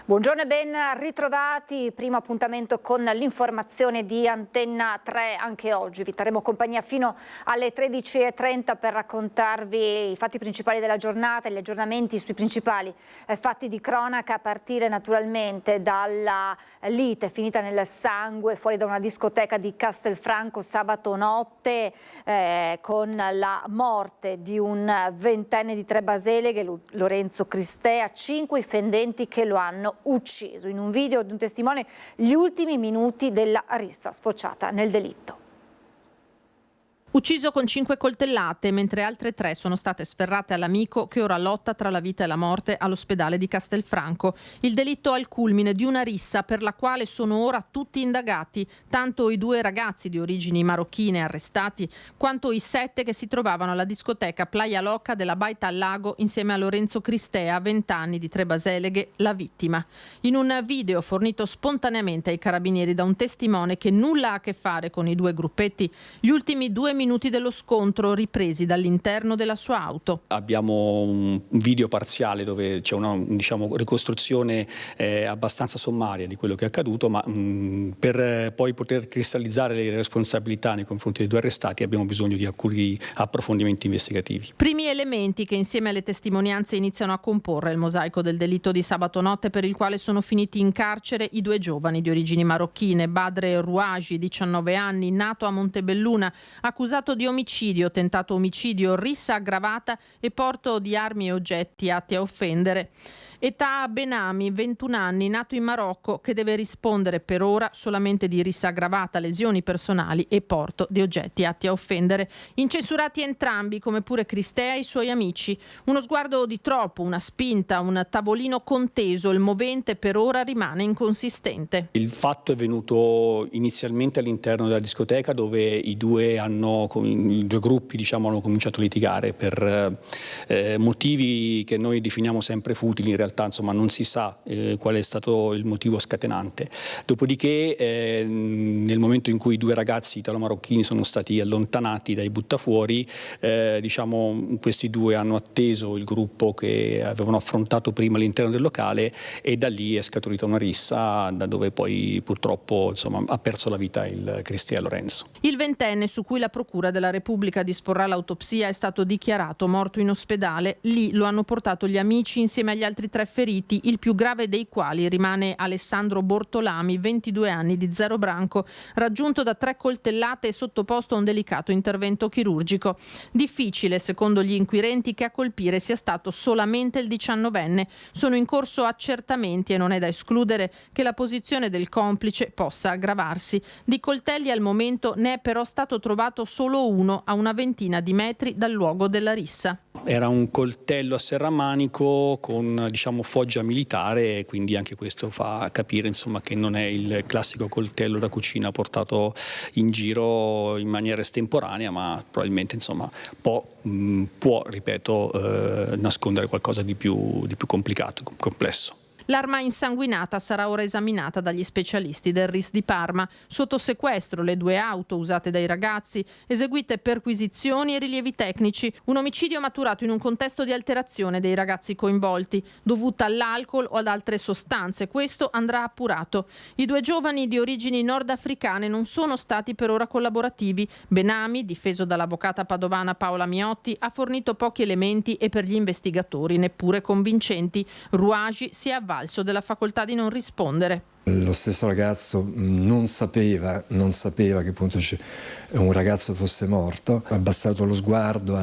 Buongiorno e ben ritrovati, primo appuntamento con l'informazione di Antenna 3 anche oggi. Vi terremo compagnia fino alle 13:30 per raccontarvi i fatti principali della giornata, gli aggiornamenti sui principali fatti di cronaca, a partire naturalmente dalla lite finita nel sangue fuori da una discoteca di Castelfranco sabato notte con la morte di un ventenne di Trebaseleghe, Lorenzo Cristea, 5 i fendenti che lo hanno ucciso. In un video di un testimone gli ultimi minuti della rissa sfociata nel delitto. Ucciso con 5 coltellate, mentre altre 3 sono state sferrate all'amico che ora lotta tra la vita e la morte all'ospedale di Castelfranco. Il delitto al culmine di una rissa per la quale sono ora tutti indagati, tanto i 2 ragazzi di origini marocchine arrestati, quanto i 7 che si trovavano alla discoteca Playa Loca della Baita al Lago insieme a Lorenzo Cristea, 20 anni, di Trebaseleghe, la vittima. In un video fornito spontaneamente ai carabinieri da un testimone che nulla ha a che fare con i 2 gruppetti, gli ultimi 2 minuti dello scontro ripresi dall'interno della sua auto. Abbiamo un video parziale dove c'è una ricostruzione abbastanza sommaria di quello che è accaduto, ma per poi poter cristallizzare le responsabilità nei confronti dei 2 arrestati abbiamo bisogno di alcuni approfondimenti investigativi. Primi elementi che insieme alle testimonianze iniziano a comporre il mosaico del delitto di sabato notte per il quale sono finiti in carcere i 2 giovani di origini marocchine, Badre Rouaji, 19 anni, nato a Montebelluna, accusato di omicidio, tentato omicidio, rissa aggravata e porto di armi e oggetti atti a offendere. Età Benami, 21 anni, nato in Marocco, che deve rispondere per ora solamente di rissa aggravata, lesioni personali e porto di oggetti atti a offendere. Incensurati entrambi, come pure Cristea e i suoi amici. Uno sguardo di troppo, una spinta, un tavolino conteso, il movente per ora rimane inconsistente. Il fatto è venuto inizialmente all'interno della discoteca, dove i 2 gruppi hanno cominciato a litigare per motivi che noi definiamo sempre futili. In realtà non si sa qual è stato il motivo scatenante. Dopodiché nel momento in cui i 2 ragazzi italo-marocchini sono stati allontanati dai buttafuori, questi 2 hanno atteso il gruppo che avevano affrontato prima all'interno del locale, e da lì è scaturita una rissa da dove poi purtroppo ha perso la vita il Cristea Lorenzo. Il ventenne, su cui la Procura della Repubblica disporrà l'autopsia, è stato dichiarato morto in ospedale. Lì lo hanno portato gli amici insieme agli altri 3 feriti, il più grave dei quali rimane Alessandro Bortolami, 22 anni, di Zero Branco, raggiunto da 3 coltellate e sottoposto a un delicato intervento chirurgico. Difficile, secondo gli inquirenti, che a colpire sia stato solamente il 19enne. Sono in corso accertamenti e non è da escludere che la posizione del complice possa aggravarsi. Di coltelli al momento ne è però stato trovato solo uno a una ventina di metri dal luogo della rissa. Era un coltello a serramanico con foggia militare, e quindi anche questo fa capire che non è il classico coltello da cucina portato in giro in maniera estemporanea, ma probabilmente può nascondere qualcosa di più complicato, complesso. L'arma insanguinata sarà ora esaminata dagli specialisti del RIS di Parma. Sotto sequestro le 2 auto usate dai ragazzi, eseguite perquisizioni e rilievi tecnici. Un omicidio maturato in un contesto di alterazione dei ragazzi coinvolti, dovuta all'alcol o ad altre sostanze. Questo andrà appurato. I 2 giovani di origini nordafricane non sono stati per ora collaborativi. Benami, difeso dall'avvocata padovana Paola Miotti, ha fornito pochi elementi e per gli investigatori neppure convincenti. Rouaji si è avvalso della facoltà di non rispondere. Lo stesso ragazzo non sapeva che appunto un ragazzo fosse morto, ha abbassato lo sguardo,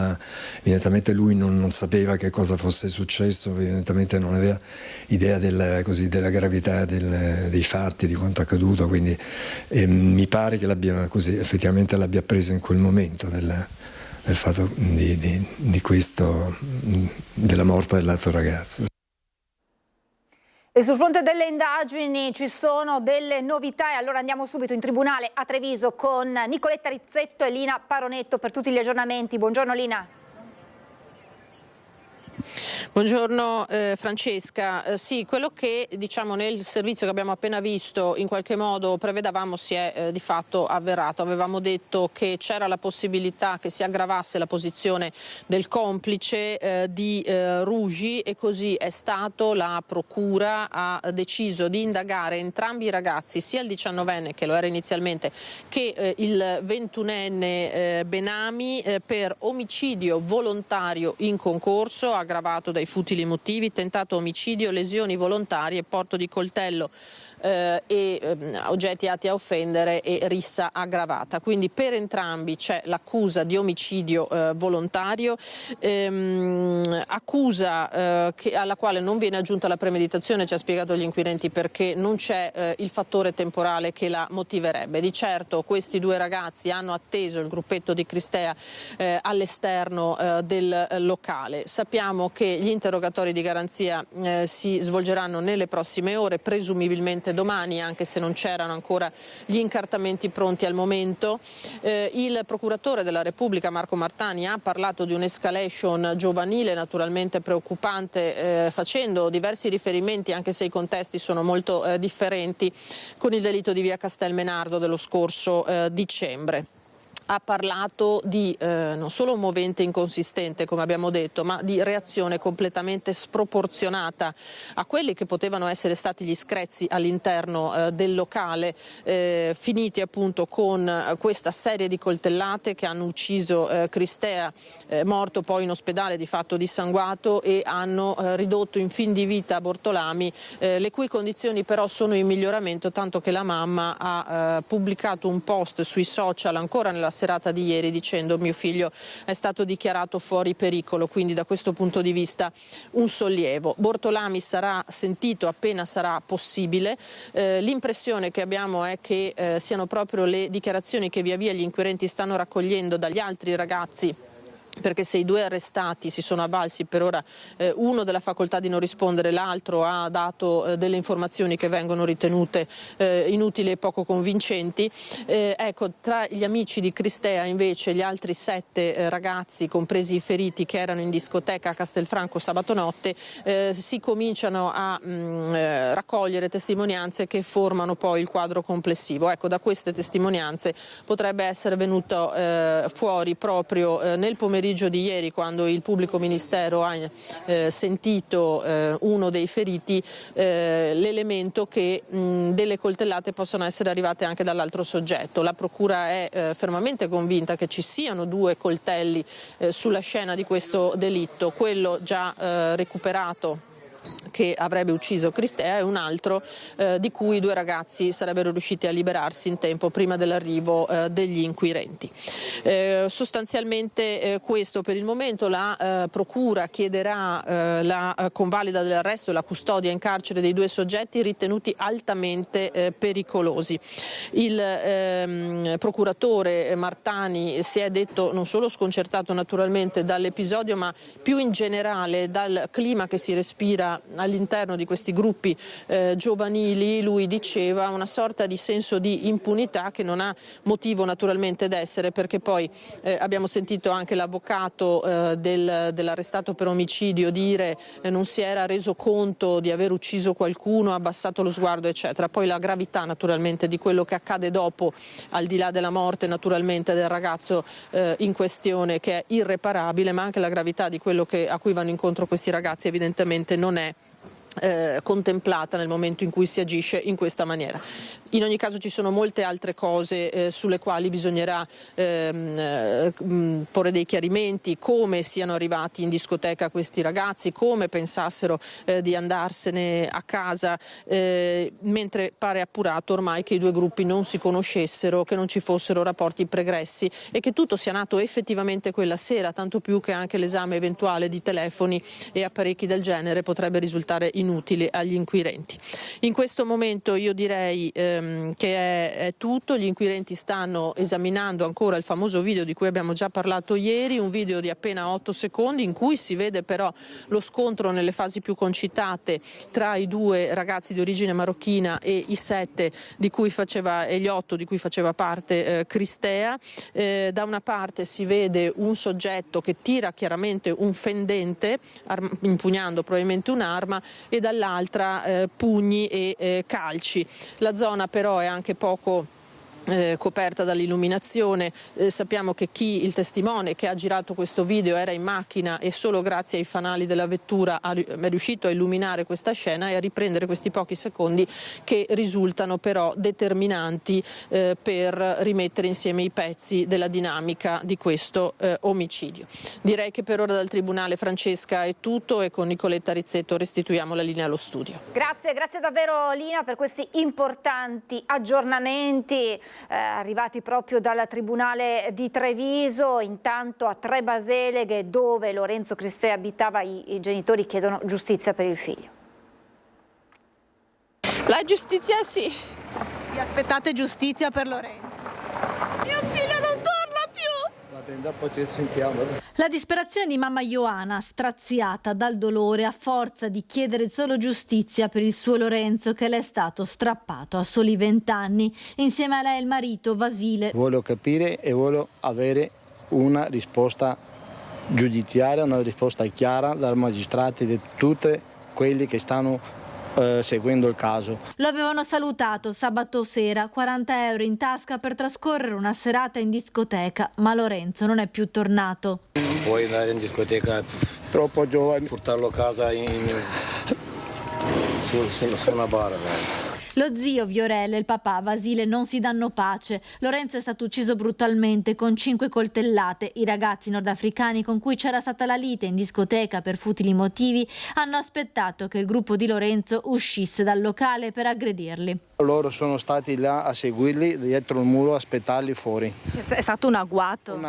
evidentemente lui non sapeva che cosa fosse successo, evidentemente non aveva idea della gravità dei fatti, di quanto accaduto, quindi mi pare che effettivamente l'abbia preso in quel momento del fatto della morte dell'altro ragazzo. E sul fronte delle indagini ci sono delle novità, e allora andiamo subito in tribunale a Treviso con Nicoletta Rizzetto e Lina Paronetto per tutti gli aggiornamenti. Buongiorno Lina. Buongiorno Francesca, sì, quello che diciamo nel servizio che abbiamo appena visto in qualche modo prevedavamo si è di fatto avverato. Avevamo detto che c'era la possibilità che si aggravasse la posizione del complice di Rugi e così è stato. La procura ha deciso di indagare entrambi i ragazzi, sia il 19enne che lo era inizialmente che il 21enne Benami per omicidio volontario in concorso aggravato dai futili motivi, tentato omicidio, lesioni volontarie, porto di coltello e oggetti atti a offendere e rissa aggravata. Quindi per entrambi c'è l'accusa di omicidio volontario, accusa alla quale non viene aggiunta la premeditazione, ci ha spiegato gli inquirenti perché non c'è il fattore temporale che la motiverebbe. Di certo questi due ragazzi hanno atteso il gruppetto di Cristea all'esterno del locale. Sappiamo che gli interrogatori di garanzia si svolgeranno nelle prossime ore, presumibilmente domani, anche se non c'erano ancora gli incartamenti pronti al momento. Il procuratore della Repubblica Marco Martani ha parlato di un'escalation giovanile naturalmente preoccupante, facendo diversi riferimenti, anche se i contesti sono molto differenti, con il delitto di via Castelmenardo dello scorso dicembre. Ha parlato di non solo un movente inconsistente, come abbiamo detto, ma di reazione completamente sproporzionata a quelli che potevano essere stati gli screzi all'interno del locale, finiti appunto con questa serie di coltellate che hanno ucciso Cristea, morto poi in ospedale di fatto dissanguato, e hanno ridotto in fin di vita Bortolami, le cui condizioni però sono in miglioramento, tanto che la mamma ha pubblicato un post sui social ancora nella serata di ieri dicendo: mio figlio è stato dichiarato fuori pericolo, quindi da questo punto di vista un sollievo. Bortolami sarà sentito appena sarà possibile. L'impressione che abbiamo è che siano proprio le dichiarazioni che via via gli inquirenti stanno raccogliendo dagli altri ragazzi, perché se i due arrestati si sono avvalsi per ora uno della facoltà di non rispondere, l'altro ha dato delle informazioni che vengono ritenute inutili e poco convincenti. Ecco, tra gli amici di Cristea invece gli altri 7 ragazzi, compresi i feriti che erano in discoteca a Castelfranco sabato notte, si cominciano a raccogliere testimonianze che formano poi il quadro complessivo. Ecco, da queste testimonianze potrebbe essere venuto fuori proprio nel pomeriggio di ieri, quando il pubblico ministero ha sentito uno dei feriti, l'elemento che delle coltellate possono essere arrivate anche dall'altro soggetto. La procura è fermamente convinta che ci siano 2 coltelli sulla scena di questo delitto, quello già recuperato che avrebbe ucciso Cristea e un altro di cui i 2 ragazzi sarebbero riusciti a liberarsi in tempo prima dell'arrivo degli inquirenti. Sostanzialmente questo per il momento. La procura chiederà la convalida dell'arresto e la custodia in carcere dei 2 soggetti ritenuti altamente pericolosi. Il procuratore Martani si è detto non solo sconcertato naturalmente dall'episodio, ma più in generale dal clima che si respira all'interno di questi gruppi giovanili. Lui diceva una sorta di senso di impunità che non ha motivo naturalmente d'essere, perché poi abbiamo sentito anche l'avvocato dell'arrestato per omicidio dire non si era reso conto di aver ucciso qualcuno, ha abbassato lo sguardo eccetera. Poi la gravità naturalmente di quello che accade dopo, al di là della morte naturalmente del ragazzo in questione, che è irreparabile, ma anche la gravità di quello a cui vanno incontro questi ragazzi evidentemente non è contemplata nel momento in cui si agisce in questa maniera. In ogni caso ci sono molte altre cose sulle quali bisognerà porre dei chiarimenti: come siano arrivati in discoteca questi ragazzi, come pensassero di andarsene a casa, mentre pare appurato ormai che i 2 gruppi non si conoscessero, che non ci fossero rapporti pregressi e che tutto sia nato effettivamente quella sera, tanto più che anche l'esame eventuale di telefoni e apparecchi del genere potrebbe risultare inutili agli inquirenti. In questo momento io direi che è tutto. Gli inquirenti stanno esaminando ancora il famoso video di cui abbiamo già parlato ieri, un video di appena 8 secondi in cui si vede però lo scontro nelle fasi più concitate tra i 2 ragazzi di origine marocchina e i 7 e gli 8 di cui faceva parte Cristea. Da una parte si vede un soggetto che tira chiaramente un fendente impugnando probabilmente un'arma e dall'altra pugni e calci. La zona però è anche poco coperta dall'illuminazione. Sappiamo che il testimone che ha girato questo video era in macchina e solo grazie ai fanali della vettura è riuscito a illuminare questa scena e a riprendere questi pochi secondi che risultano però determinanti per rimettere insieme i pezzi della dinamica di questo omicidio. Direi che per ora dal Tribunale, Francesca, è tutto e con Nicoletta Rizzetto restituiamo la linea allo studio. Grazie davvero Lina per questi importanti aggiornamenti arrivati proprio dal Tribunale di Treviso. Intanto a Tre Baseleghe, dove Lorenzo Cristea abitava, i genitori chiedono giustizia per il figlio. La giustizia sì. Si aspettate giustizia per Lorenzo? Mio figlio non torna più! Dopo ci sentiamo. La disperazione di mamma Ioana, straziata dal dolore, a forza di chiedere solo giustizia per il suo Lorenzo che le è stato strappato a soli 20 anni. Insieme a lei il marito Vasile. Voglio capire e voglio avere una risposta giudiziaria, una risposta chiara dal magistrato e di tutti quelli che stanno seguendo il caso. Lo avevano salutato sabato sera, 40 euro in tasca per trascorrere una serata in discoteca, ma Lorenzo non è più tornato. Non puoi andare in discoteca, Troppo giovane. portarlo a casa su una bara. Lo zio Viorelle e il papà Vasile non si danno pace. Lorenzo è stato ucciso brutalmente con 5 coltellate. I ragazzi nordafricani con cui c'era stata la lite in discoteca per futili motivi hanno aspettato che il gruppo di Lorenzo uscisse dal locale per aggredirli. Loro sono stati là a seguirli dietro il muro, a aspettarli fuori. È stato un agguato? Un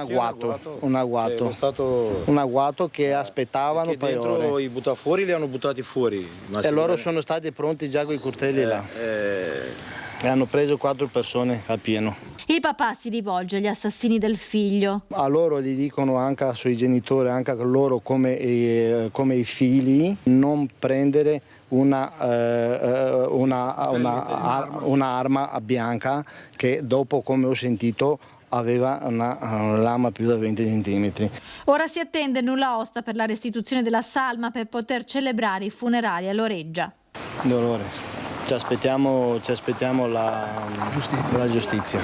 agguato che aspettavano che per dentro ore. i buttati fuori li hanno buttati fuori. E loro sono stati pronti già con i coltelli là. E hanno preso 4 persone a pieno. Il papà si rivolge agli assassini del figlio. A loro gli dicono, anche ai suoi genitori, anche a loro come i figli, non prendere un'arma bianca che dopo, come ho sentito, aveva una lama più da 20 centimetri. Ora si attende nulla osta per la restituzione della salma per poter celebrare i funerali a Loreggia. Dolore. Ci aspettiamo la giustizia.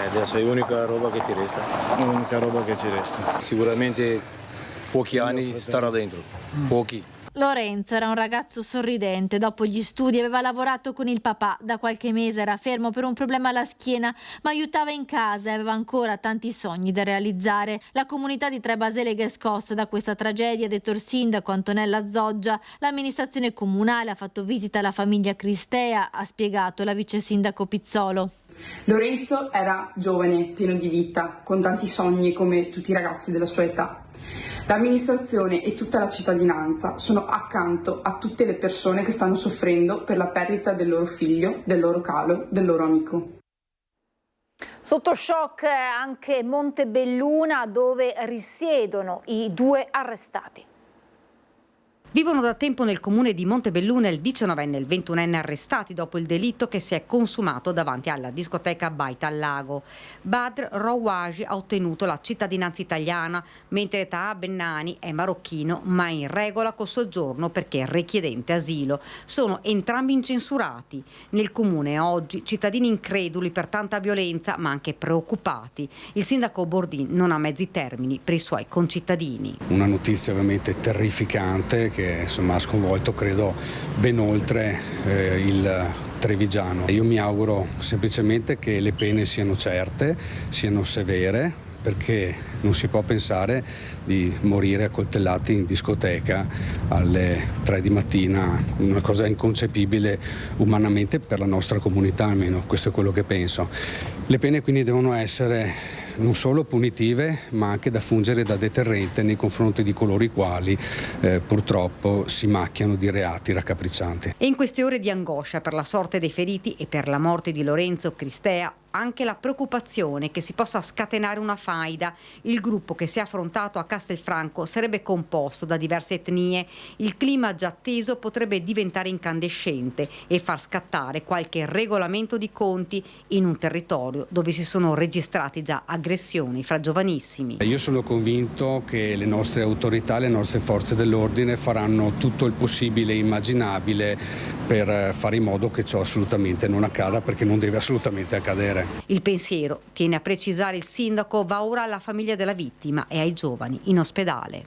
Adesso è l'unica roba che ti resta. L'unica roba che ci resta. Sicuramente pochi anni starà dentro. Pochi. Lorenzo era un ragazzo sorridente, dopo gli studi aveva lavorato con il papà, da qualche mese era fermo per un problema alla schiena, ma aiutava in casa e aveva ancora tanti sogni da realizzare. La comunità di Tre Baseleghe è scossa da questa tragedia, ha detto il sindaco Antonella Zoggia. L'amministrazione comunale ha fatto visita alla famiglia Cristea, ha spiegato la vice sindaco Pizzolo. Lorenzo era giovane, pieno di vita, con tanti sogni come tutti i ragazzi della sua età. L'amministrazione e tutta la cittadinanza sono accanto a tutte le persone che stanno soffrendo per la perdita del loro figlio, del loro calo, del loro amico. Sotto shock anche Montebelluna, dove risiedono i 2 arrestati. Vivono da tempo nel comune di Montebelluna il 19enne e il 21enne arrestati dopo il delitto che si è consumato davanti alla discoteca Baita al Lago. Badr Rouaji ha ottenuto la cittadinanza italiana, mentre Taha Bennani è marocchino ma in regola col soggiorno perché è richiedente asilo. Sono entrambi incensurati. Nel comune oggi cittadini increduli per tanta violenza ma anche preoccupati. Il sindaco Bordin non ha mezzi termini per i suoi concittadini. Una notizia ovviamente terrificante che insomma ha sconvolto credo ben oltre il trevigiano. Io mi auguro semplicemente che le pene siano certe, siano severe, perché non si può pensare di morire accoltellati in discoteca alle 3 di mattina, una cosa inconcepibile umanamente per la nostra comunità, almeno questo è quello che penso. Le pene quindi devono essere non solo punitive ma anche da fungere da deterrente nei confronti di coloro i quali purtroppo si macchiano di reati raccapriccianti. E in queste ore di angoscia per la sorte dei feriti e per la morte di Lorenzo Cristea, anche la preoccupazione che si possa scatenare una faida. Il gruppo che si è affrontato a Castelfranco sarebbe composto da diverse etnie. Il clima già teso potrebbe diventare incandescente e far scattare qualche regolamento di conti in un territorio dove si sono registrati già aggressioni fra giovanissimi. Io sono convinto che le nostre autorità, le nostre forze dell'ordine faranno tutto il possibile e immaginabile per fare in modo che ciò assolutamente non accada, perché non deve assolutamente accadere. Il pensiero, tiene a precisare il sindaco, va ora alla famiglia della vittima e ai giovani in ospedale.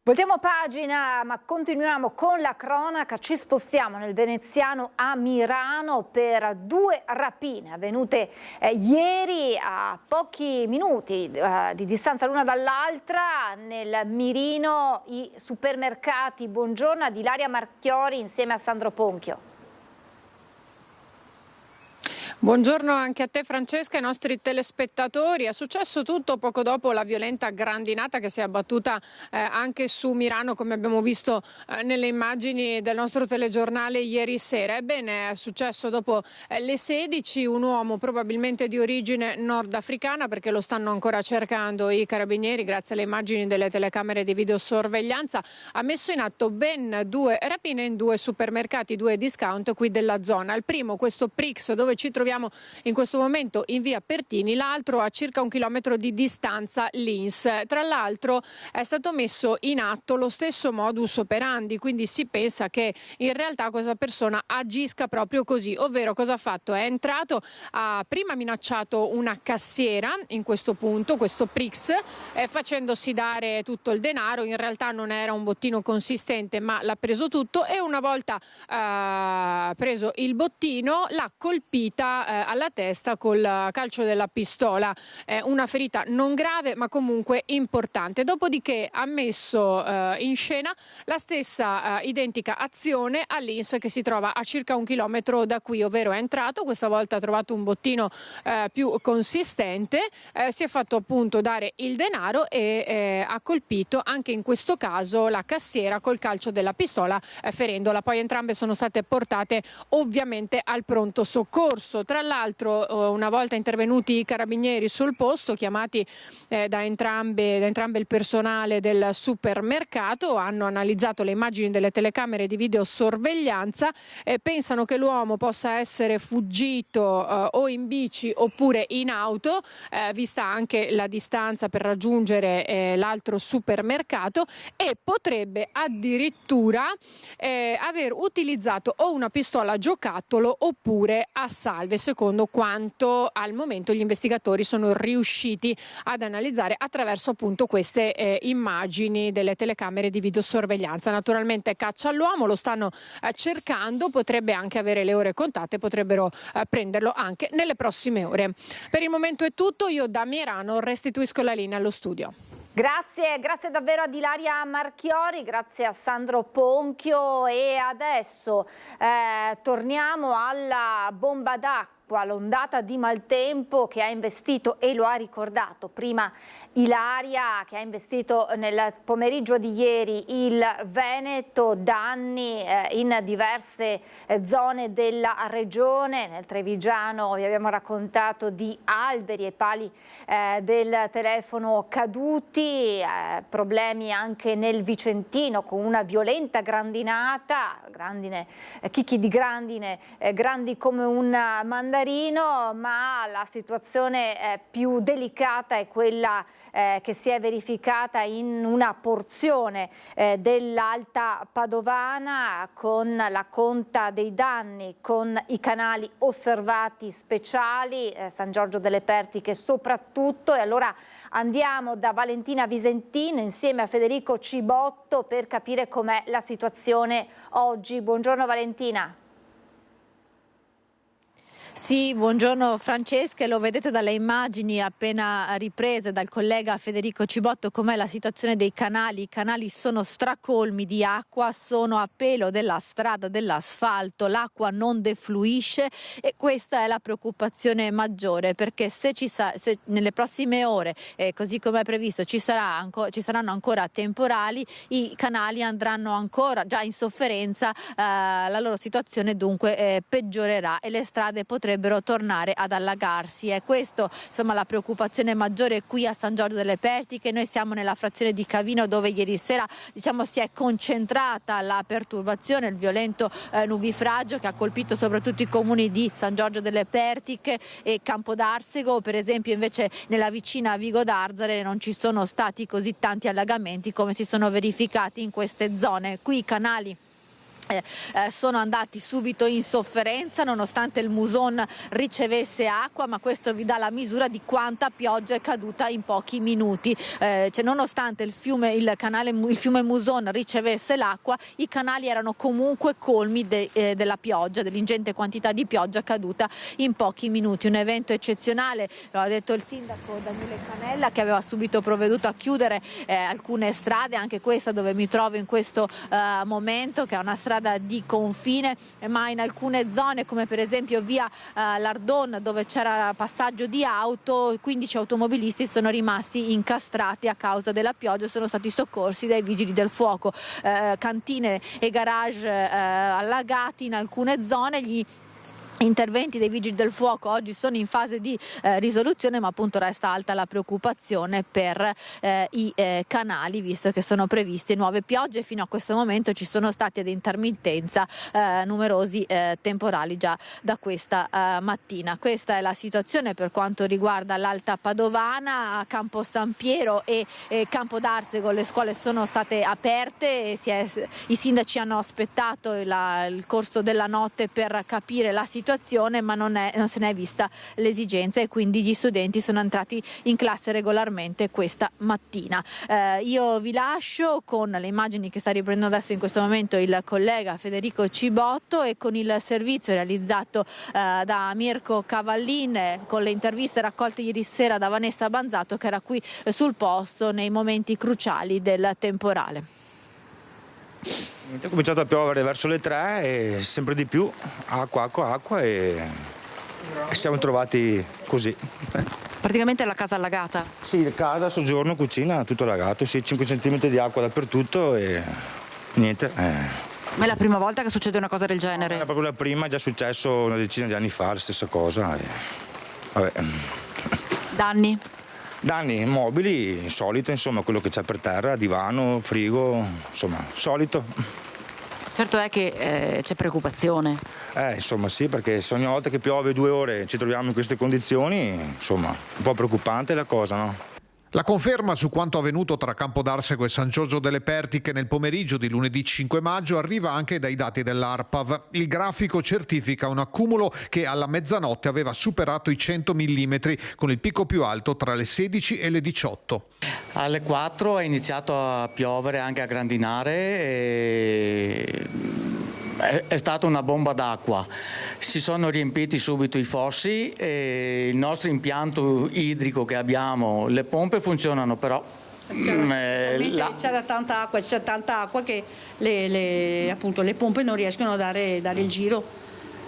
Voltiamo pagina, ma continuiamo con la cronaca. Ci spostiamo nel veneziano a Mirano per 2 rapine avvenute ieri a pochi minuti di distanza l'una dall'altra nel mirino i supermercati. Buongiorno ad Ilaria Marchiori insieme a Sandro Ponchio. Buongiorno anche a te Francesca e ai nostri telespettatori. È successo tutto poco dopo la violenta grandinata che si è abbattuta anche su Mirano, come abbiamo visto nelle immagini del nostro telegiornale ieri sera. Ebbene, è successo dopo le 16, un uomo probabilmente di origine nordafricana, perché lo stanno ancora cercando i carabinieri grazie alle immagini delle telecamere di videosorveglianza, ha messo in atto ben 2 rapine in 2 supermercati, 2 discount qui della zona. Il primo, questo Prix, dove ci troviamo in questo momento in via Pertini, l'altro a circa 1 chilometro di distanza l'Ins. Tra l'altro è stato messo in atto lo stesso modus operandi, quindi si pensa che in realtà questa persona agisca proprio così, ovvero cosa ha fatto? È entrato, ha prima minacciato una cassiera in questo punto, questo Prix, facendosi dare tutto il denaro. In realtà non era un bottino consistente, ma l'ha preso tutto, e una volta preso il bottino l'ha colpita alla testa col calcio della pistola, una ferita non grave ma comunque importante. Dopodiché ha messo in scena la stessa identica azione all'Ins, che si trova a circa 1 chilometro da qui, ovvero è entrato, questa volta ha trovato un bottino più consistente, si è fatto appunto dare il denaro e ha colpito anche in questo caso la cassiera col calcio della pistola, ferendola. Poi entrambe sono state portate ovviamente al pronto soccorso. Tra l'altro, una volta intervenuti i carabinieri sul posto, chiamati da entrambe il personale del supermercato, hanno analizzato le immagini delle telecamere di videosorveglianza e pensano che l'uomo possa essere fuggito o in bici oppure in auto, vista anche la distanza per raggiungere l'altro supermercato, e potrebbe addirittura aver utilizzato o una pistola giocattolo oppure a salve, secondo quanto al momento gli investigatori sono riusciti ad analizzare attraverso appunto queste immagini delle telecamere di videosorveglianza. Naturalmente caccia all'uomo, lo stanno cercando, potrebbe anche avere le ore contate, potrebbero prenderlo anche nelle prossime ore. Per il momento è tutto, io da Mirano restituisco la linea allo studio. Grazie davvero ad Ilaria Marchiori, grazie a Sandro Ponchio, e adesso torniamo alla bomba d'acqua, l'ondata di maltempo che ha investito, e lo ha ricordato prima Ilaria, che ha investito nel pomeriggio di ieri il Veneto, danni in diverse zone della regione. Nel Trevigiano vi abbiamo raccontato di alberi e pali del telefono caduti, problemi anche nel Vicentino con una violenta grandinata, chicchi di grandine grandi come un mandarino, ma la situazione più delicata è quella che si è verificata in una porzione dell'Alta Padovana, con la conta dei danni, con i canali osservati speciali, San Giorgio delle Pertiche soprattutto. E allora andiamo da Valentina Visentin insieme a Federico Cibotto per capire com'è la situazione oggi. Buongiorno Valentina. Sì, buongiorno Francesca, lo vedete dalle immagini appena riprese dal collega Federico Cibotto com'è la situazione dei canali. I canali sono stracolmi di acqua, sono a pelo della strada, dell'asfalto, l'acqua non defluisce e questa è la preoccupazione maggiore, perché se nelle prossime ore, così come è previsto, ci saranno ancora temporali, i canali andranno ancora già in sofferenza, la loro situazione dunque peggiorerà e le strade potrebbero tornare ad allagarsi. È questo insomma la preoccupazione maggiore qui a San Giorgio delle Pertiche. Noi siamo nella frazione di Cavino, dove ieri sera si è concentrata la perturbazione, il violento nubifragio che ha colpito soprattutto i comuni di San Giorgio delle Pertiche e Campodarsego. Per esempio invece nella vicina Vigo d'Arzare non ci sono stati così tanti allagamenti come si sono verificati in queste zone. Qui i canali sono andati subito in sofferenza nonostante il Muson ricevesse acqua, ma questo vi dà la misura di quanta pioggia è caduta in pochi minuti. Nonostante il fiume Muson ricevesse l'acqua, i canali erano comunque colmi della pioggia, dell'ingente quantità di pioggia caduta in pochi minuti. Un evento eccezionale, lo ha detto il sindaco Daniele Canella, che aveva subito provveduto a chiudere alcune strade, anche questa dove mi trovo in questo momento, che è una strada di confine, ma in alcune zone come per esempio via Lardon, dove c'era passaggio di auto, 15 automobilisti sono rimasti incastrati a causa della pioggia, sono stati soccorsi dai vigili del fuoco. Cantine e garage allagati in alcune zone. Gli interventi dei vigili del fuoco oggi sono in fase di risoluzione, ma appunto resta alta la preoccupazione per i canali, visto che sono previste nuove piogge. Fino a questo momento ci sono stati ad intermittenza numerosi temporali già da questa mattina. Questa è la situazione per quanto riguarda l'Alta Padovana. A Campo San Piero e Campodarsego le scuole sono state aperte e i sindaci hanno aspettato il corso della notte per capire la situazione, ma non se ne è vista l'esigenza e quindi gli studenti sono entrati in classe regolarmente questa mattina. Io vi lascio con le immagini che sta riprendendo adesso in questo momento il collega Federico Cibotto e con il servizio realizzato da Mirko Cavallin, con le interviste raccolte ieri sera da Vanessa Banzato, che era qui sul posto nei momenti cruciali del temporale. È cominciato a piovere verso le 3 e sempre di più, acqua e siamo trovati così. Praticamente la casa allagata? Sì, casa, soggiorno, cucina, tutto allagato, sì, 5 cm di acqua dappertutto e niente. Ma è la prima volta che succede una cosa del genere? È proprio la prima, è già successo una decina di anni fa, la stessa cosa. Vabbè. Danni? Danni mobili, solito, insomma, quello che c'è per terra, divano, frigo, insomma, solito. Certo è che c'è preoccupazione. Insomma sì, perché se ogni volta che piove 2 ore ci troviamo in queste condizioni, insomma, un po' preoccupante la cosa, no? La conferma su quanto avvenuto tra Campodarsego e San Giorgio delle Pertiche nel pomeriggio di lunedì 5 maggio arriva anche dai dati dell'ARPAV. Il grafico certifica un accumulo che alla mezzanotte aveva superato i 100 mm, con il picco più alto tra le 16 e le 18. Alle 4 è iniziato a piovere, anche a grandinare, e è stata una bomba d'acqua. Si sono riempiti subito i fossi e il nostro impianto idrico che abbiamo, le pompe funzionano, però c'era tanta acqua che le pompe non riescono a dare il giro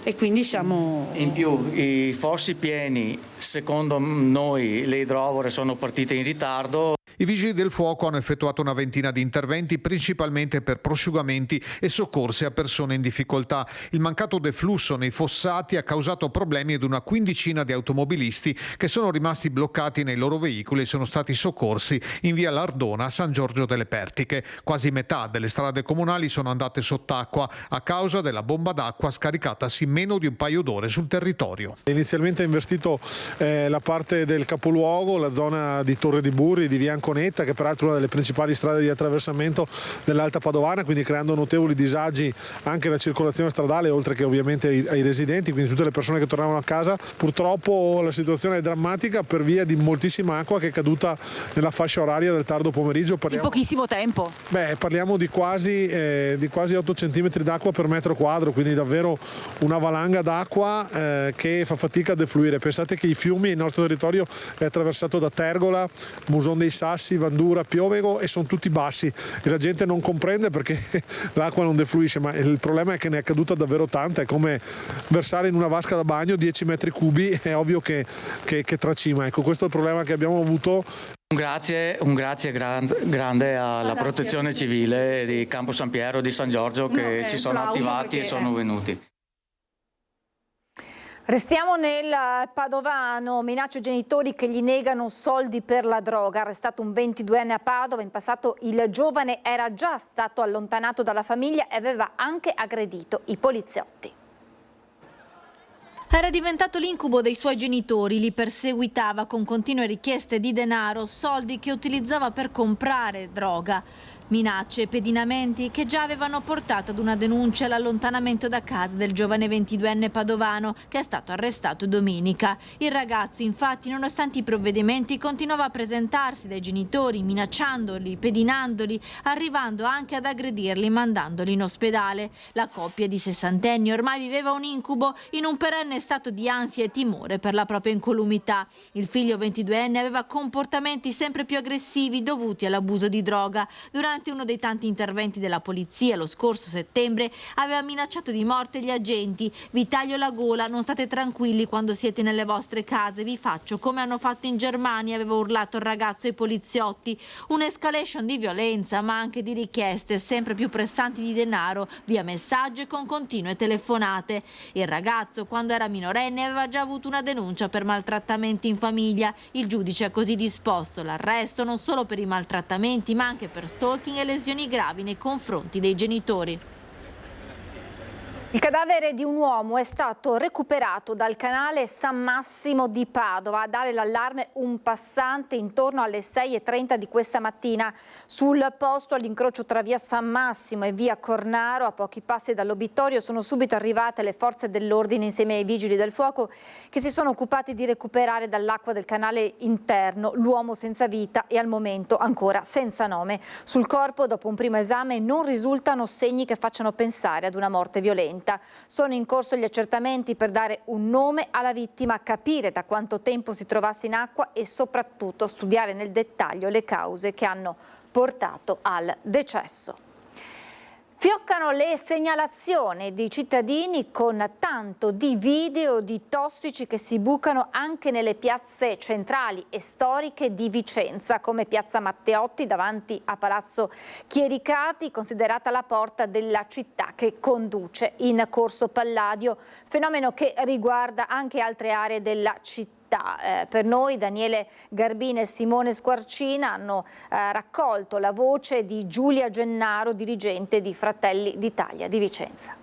e quindi siamo... In più i fossi pieni, secondo noi le idrovore sono partite in ritardo. I vigili del fuoco hanno effettuato una ventina di interventi, principalmente per prosciugamenti e soccorsi a persone in difficoltà. Il mancato deflusso nei fossati ha causato problemi ad una quindicina di automobilisti che sono rimasti bloccati nei loro veicoli e sono stati soccorsi in via Lardona a San Giorgio delle Pertiche. Quasi metà delle strade comunali sono andate sott'acqua a causa della bomba d'acqua scaricatasi in meno di un paio d'ore sul territorio. Inizialmente ha investito la parte del capoluogo, la zona di Torre di Burri, di via Anconetta, che peraltro è una delle principali strade di attraversamento dell'Alta Padovana, quindi creando notevoli disagi anche alla circolazione stradale, oltre che ovviamente ai residenti, quindi tutte le persone che tornavano a casa. Purtroppo la situazione è drammatica per via di moltissima acqua che è caduta nella fascia oraria del tardo pomeriggio. In pochissimo tempo? Parliamo di quasi 8 centimetri d'acqua per metro quadro, quindi davvero una valanga d'acqua che fa fatica a defluire. Pensate che i fiumi, il nostro territorio è attraversato da Tergola, Muson dei Sassi, Vandura, Piovego, e sono tutti bassi e la gente non comprende perché l'acqua non defluisce, ma il problema è che ne è caduta davvero tanta. È come versare in una vasca da bagno 10 metri cubi, è ovvio che tracima. Ecco, questo è il problema che abbiamo avuto. Un grazie grande alla Protezione Civile di Campo San Piero, di San Giorgio, che si sono attivati e sono venuti. Restiamo nel padovano, minacce ai genitori che gli negano soldi per la droga. Arrestato un 22enne a Padova, in passato il giovane era già stato allontanato dalla famiglia e aveva anche aggredito i poliziotti. Era diventato l'incubo dei suoi genitori, li perseguitava con continue richieste di denaro, soldi che utilizzava per comprare droga. Minacce e pedinamenti che già avevano portato ad una denuncia e all'allontanamento da casa del giovane 22enne padovano che è stato arrestato domenica. Il ragazzo infatti, nonostante i provvedimenti, continuava a presentarsi dai genitori minacciandoli, pedinandoli, arrivando anche ad aggredirli mandandoli in ospedale. La coppia di 60enni ormai viveva un incubo in un perenne stato di ansia e timore per la propria incolumità. Il figlio 22enne aveva comportamenti sempre più aggressivi dovuti all'abuso di droga. Durante uno dei tanti interventi della polizia lo scorso settembre aveva minacciato di morte gli agenti. Vi taglio la gola, non state tranquilli quando siete nelle vostre case, vi faccio come hanno fatto in Germania, aveva urlato il ragazzo ai poliziotti. Un'escalation di violenza ma anche di richieste sempre più pressanti di denaro via messaggi e con continue telefonate. Il ragazzo, quando era minorenne, aveva già avuto una denuncia per maltrattamenti in famiglia. Il giudice ha così disposto l'arresto non solo per i maltrattamenti ma anche per stalking e lesioni gravi nei confronti dei genitori. Il cadavere di un uomo è stato recuperato dal canale San Massimo di Padova. A dare l'allarme un passante intorno alle 6:30 di questa mattina. Sul posto, all'incrocio tra via San Massimo e via Cornaro, a pochi passi dall'obitorio, sono subito arrivate le forze dell'ordine insieme ai vigili del fuoco che si sono occupati di recuperare dall'acqua del canale interno l'uomo senza vita e al momento ancora senza nome. Sul corpo, dopo un primo esame, non risultano segni che facciano pensare ad una morte violenta. Sono in corso gli accertamenti per dare un nome alla vittima, capire da quanto tempo si trovasse in acqua e soprattutto studiare nel dettaglio le cause che hanno portato al decesso. Fioccano le segnalazioni di cittadini con tanto di video di tossici che si bucano anche nelle piazze centrali e storiche di Vicenza, come Piazza Matteotti davanti a Palazzo Chiericati, considerata la porta della città che conduce in Corso Palladio, fenomeno che riguarda anche altre aree della città. Per noi Daniele Garbini e Simone Squarcina hanno raccolto la voce di Giulia Gennaro, dirigente di Fratelli d'Italia di Vicenza.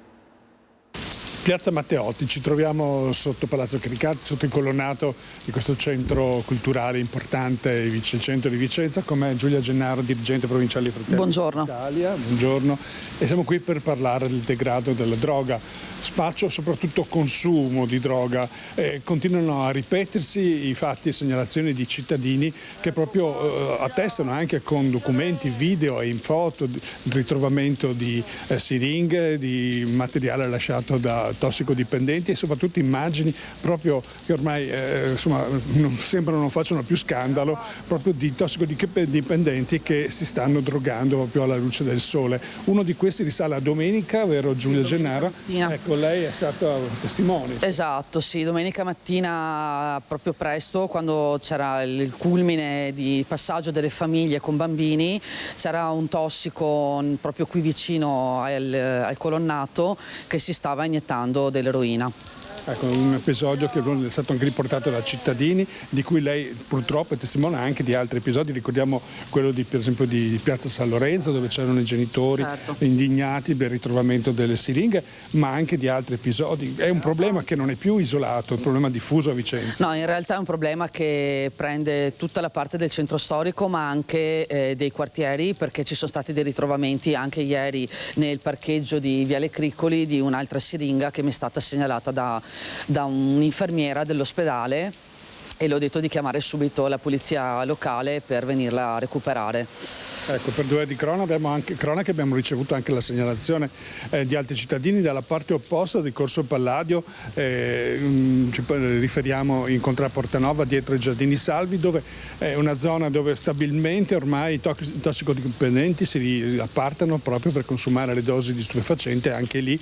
Piazza Matteotti, ci troviamo sotto Palazzo Chiericati, sotto il colonnato di questo centro culturale importante, il centro di Vicenza, con me Giulia Gennaro, dirigente provinciale di Fratelli d'Italia. Buongiorno. E siamo qui per parlare del degrado della droga, spaccio, soprattutto consumo di droga. Continuano a ripetersi i fatti e segnalazioni di cittadini che proprio attestano anche con documenti, video e in foto il ritrovamento di siringhe, di materiale lasciato da tossicodipendenti e soprattutto immagini proprio che ormai non facciano più scandalo, proprio di tossicodipendenti che si stanno drogando proprio alla luce del sole. Uno di questi risale a domenica, vero Giulia Gennaro? Ecco, lei è stata testimone. Esatto, sì, domenica mattina proprio presto, quando c'era il culmine di passaggio delle famiglie con bambini, c'era un tossico proprio qui vicino al colonnato che si stava iniettando dell'eroina. Ecco, un episodio che è stato anche riportato da cittadini, di cui lei purtroppo è testimone anche di altri episodi. Ricordiamo quello per esempio di Piazza San Lorenzo, dove c'erano i genitori indignati per il ritrovamento delle siringhe, ma anche di altri episodi. È un problema che non è più isolato, è un problema diffuso a Vicenza. No, in realtà è un problema che prende tutta la parte del centro storico, ma anche dei quartieri, perché ci sono stati dei ritrovamenti anche ieri nel parcheggio di Viale Criccoli di un'altra siringa che mi è stata segnalata da un'infermiera dell'ospedale, e le ho detto di chiamare subito la polizia locale per venirla a recuperare. Ecco, per due di cronache abbiamo ricevuto anche la segnalazione di altri cittadini dalla parte opposta di Corso Palladio, ci riferiamo in Contrada Portanova dietro i Giardini Salvi, dove è una zona dove stabilmente ormai i tossicodipendenti si appartano proprio per consumare le dosi di stupefacente. Anche lì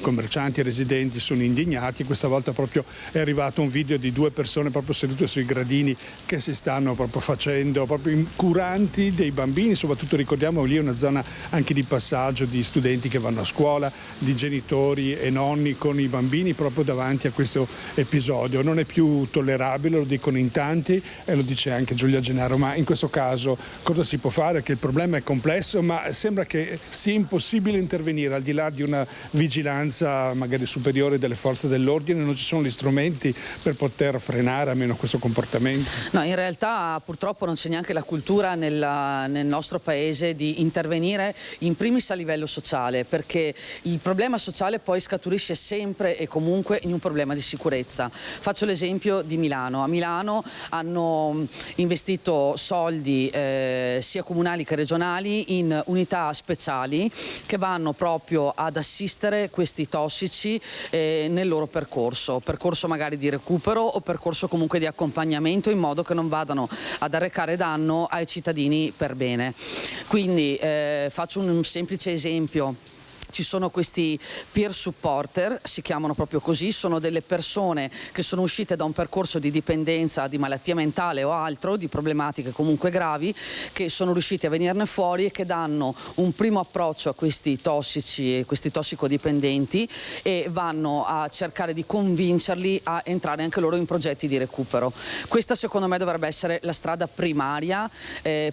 commercianti e residenti sono indignati. Questa volta proprio è arrivato un video di due persone proprio sedute sui gradini che si stanno proprio facendo proprio incuranti dei bambini, soprattutto ricordiamo lì è una zona anche di passaggio di studenti che vanno a scuola, di genitori e nonni con i bambini proprio davanti a questo episodio. Non è più tollerabile, lo dicono in tanti e lo dice anche Giulia Gennaro, ma in questo caso cosa si può fare? Che il problema è complesso, ma sembra che sia impossibile intervenire al di là di una vigilanza magari superiore delle forze dell'ordine. Non ci sono gli strumenti per poter frenare almeno questo comportamento? No, in realtà purtroppo non c'è neanche la cultura nel nostro paese di intervenire in primis a livello sociale, perché il problema sociale poi scaturisce sempre e comunque in un problema di sicurezza. Faccio l'esempio di Milano. A Milano hanno investito soldi sia comunali che regionali in unità speciali che vanno proprio ad assistere questi tossici nel loro percorso magari di recupero o percorso comunque di accompagnamento, in modo che non vadano ad arrecare danno ai cittadini per bene. Quindi faccio un semplice esempio. Ci sono questi peer supporter, si chiamano proprio così, sono delle persone che sono uscite da un percorso di dipendenza, di malattia mentale o altro, di problematiche comunque gravi, che sono riusciti a venirne fuori e che danno un primo approccio a questi tossici e questi tossicodipendenti e vanno a cercare di convincerli a entrare anche loro in progetti di recupero. Questa secondo me dovrebbe essere la strada primaria,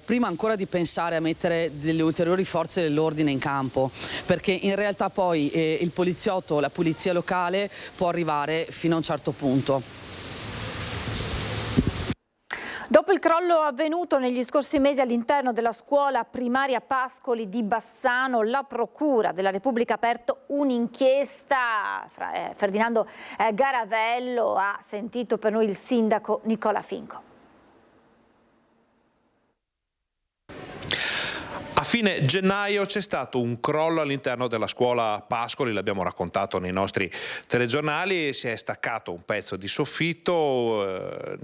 prima ancora di pensare a mettere delle ulteriori forze dell'ordine in campo, perché in realtà poi il poliziotto, la polizia locale può arrivare fino a un certo punto. Dopo il crollo avvenuto negli scorsi mesi all'interno della scuola primaria Pascoli di Bassano, la Procura della Repubblica ha aperto un'inchiesta. Ferdinando Garavello ha sentito per noi il sindaco Nicola Finco. A fine gennaio c'è stato un crollo all'interno della scuola Pascoli, l'abbiamo raccontato nei nostri telegiornali, si è staccato un pezzo di soffitto,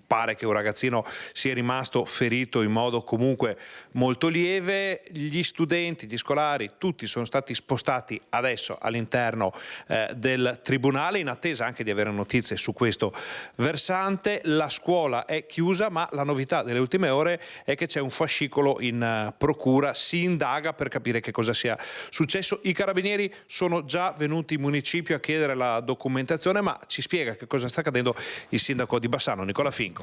pare che un ragazzino sia rimasto ferito in modo comunque molto lieve. Gli studenti, gli scolari, tutti sono stati spostati adesso all'interno del tribunale in attesa anche di avere notizie su questo versante. La scuola è chiusa, ma la novità delle ultime ore è che c'è un fascicolo in procura, si indaga per capire che cosa sia successo. I carabinieri sono già venuti in municipio a chiedere la documentazione, ma ci spiega che cosa sta accadendo il sindaco di Bassano, Nicola Finco.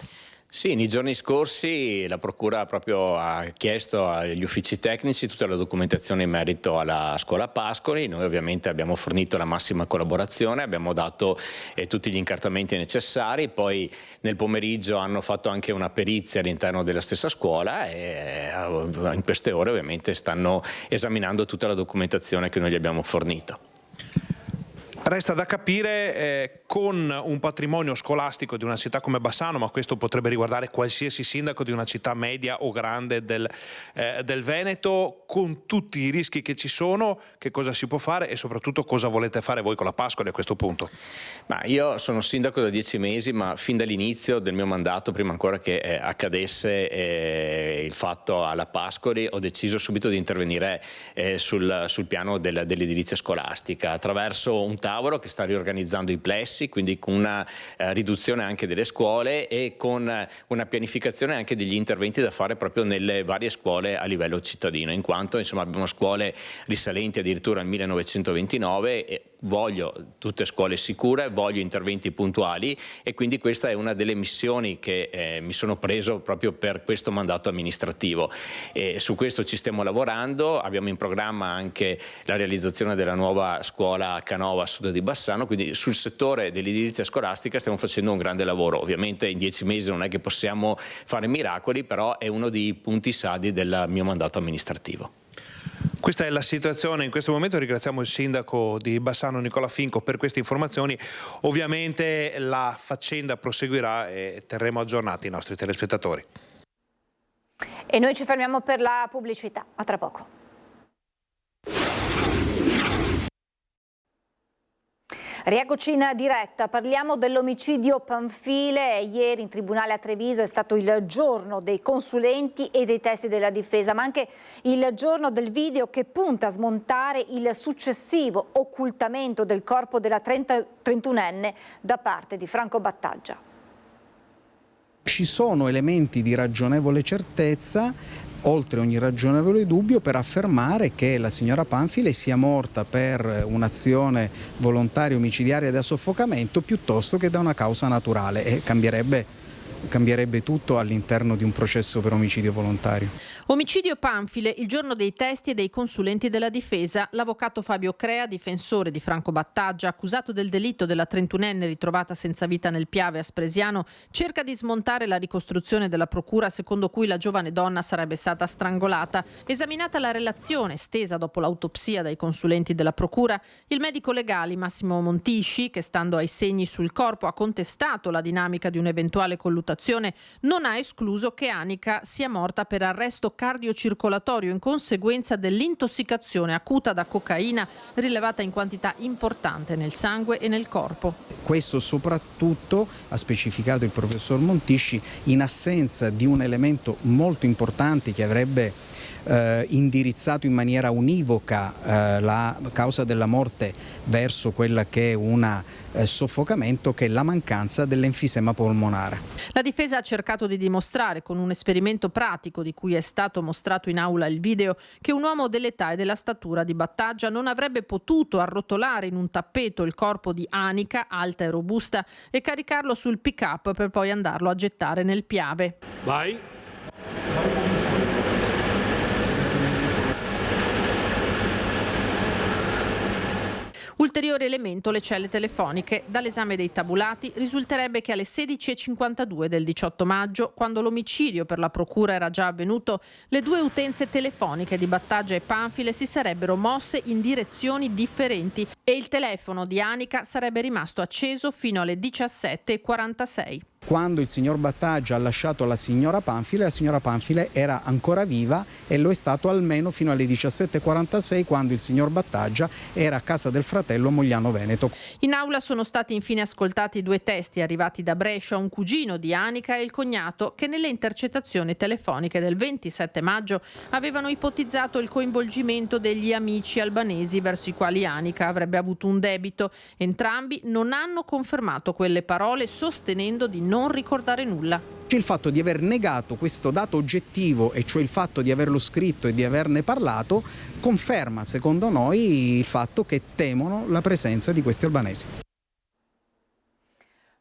Sì, nei giorni scorsi la Procura proprio ha chiesto agli uffici tecnici tutta la documentazione in merito alla scuola Pascoli. Noi ovviamente abbiamo fornito la massima collaborazione, abbiamo dato tutti gli incartamenti necessari, poi nel pomeriggio hanno fatto anche una perizia all'interno della stessa scuola e in queste ore ovviamente stanno esaminando tutta la documentazione che noi gli abbiamo fornito. Resta da capire con un patrimonio scolastico di una città come Bassano, ma questo potrebbe riguardare qualsiasi sindaco di una città media o grande del Veneto, con tutti i rischi che ci sono, che cosa si può fare e soprattutto cosa volete fare voi con la Pascoli a questo punto? Ma io sono sindaco da 10 mesi, ma fin dall'inizio del mio mandato, prima ancora che accadesse il fatto alla Pascoli, ho deciso subito di intervenire sul piano dell'edilizia scolastica attraverso un tavolo che sta riorganizzando i plessi, quindi con una riduzione anche delle scuole e con una pianificazione anche degli interventi da fare proprio nelle varie scuole a livello cittadino, in quanto insomma abbiamo scuole risalenti addirittura al 1929 e voglio tutte scuole sicure, voglio interventi puntuali e quindi questa è una delle missioni che mi sono preso proprio per questo mandato amministrativo. E su questo ci stiamo lavorando, abbiamo in programma anche la realizzazione della nuova scuola Canova a sud di Bassano, quindi sul settore dell'edilizia scolastica stiamo facendo un grande lavoro. Ovviamente in 10 mesi non è che possiamo fare miracoli, però è uno dei punti saldi del mio mandato amministrativo. Questa è la situazione in questo momento. Ringraziamo il sindaco di Bassano Nicola Finco per queste informazioni. Ovviamente la faccenda proseguirà e terremo aggiornati i nostri telespettatori. E noi ci fermiamo per la pubblicità. A tra poco. Rieccoci in diretta, parliamo dell'omicidio Panfile. Ieri in tribunale a Treviso è stato il giorno dei consulenti e dei testi della difesa, ma anche il giorno del video che punta a smontare il successivo occultamento del corpo della 31enne da parte di Franco Battaglia. Ci sono elementi di ragionevole certezza, oltre ogni ragionevole dubbio, per affermare che la signora Panfile sia morta per un'azione volontaria omicidiaria da soffocamento piuttosto che da una causa naturale, e cambierebbe tutto all'interno di un processo per omicidio volontario. Omicidio Panfile, il giorno dei testi e dei consulenti della difesa. L'avvocato Fabio Crea, difensore di Franco Battaglia, accusato del delitto della 31enne ritrovata senza vita nel Piave a Spresiano, cerca di smontare la ricostruzione della procura secondo cui la giovane donna sarebbe stata strangolata. Esaminata la relazione stesa dopo l'autopsia dai consulenti della procura, il medico legale Massimo Montisci, che stando ai segni sul corpo ha contestato la dinamica di un'eventuale colluttazione, non ha escluso che Anica sia morta per arresto cardiocircolatorio in conseguenza dell'intossicazione acuta da cocaina rilevata in quantità importante nel sangue e nel corpo. Questo soprattutto, ha specificato il professor Montisci, in assenza di un elemento molto importante che avrebbe indirizzato in maniera univoca la causa della morte verso quella che è un soffocamento, che è la mancanza dell'enfisema polmonare. La difesa ha cercato di dimostrare con un esperimento pratico di cui è stato mostrato in aula il video che un uomo dell'età e della statura di Battaglia non avrebbe potuto arrotolare in un tappeto il corpo di Anica, alta e robusta, e caricarlo sul pick-up per poi andarlo a gettare nel Piave. Vai. Ulteriore elemento, le celle telefoniche. Dall'esame dei tabulati risulterebbe che alle 16:52 del 18 maggio, quando l'omicidio per la procura era già avvenuto, le due utenze telefoniche di Battaglia e Panfile si sarebbero mosse in direzioni differenti e il telefono di Anica sarebbe rimasto acceso fino alle 17:46. Quando il signor Battaglia ha lasciato la signora Panfile era ancora viva e lo è stato almeno fino alle 17:46, quando il signor Battaglia era a casa del fratello a Mogliano Veneto. In aula sono stati infine ascoltati due testi arrivati da Brescia, un cugino di Anica e il cognato, che nelle intercettazioni telefoniche del 27 maggio avevano ipotizzato il coinvolgimento degli amici albanesi verso i quali Anica avrebbe avuto un debito. Entrambi non hanno confermato quelle parole, sostenendo di non ricordare nulla. Il fatto di aver negato questo dato oggettivo, e cioè il fatto di averlo scritto e di averne parlato, conferma secondo noi il fatto che temono la presenza di questi albanesi.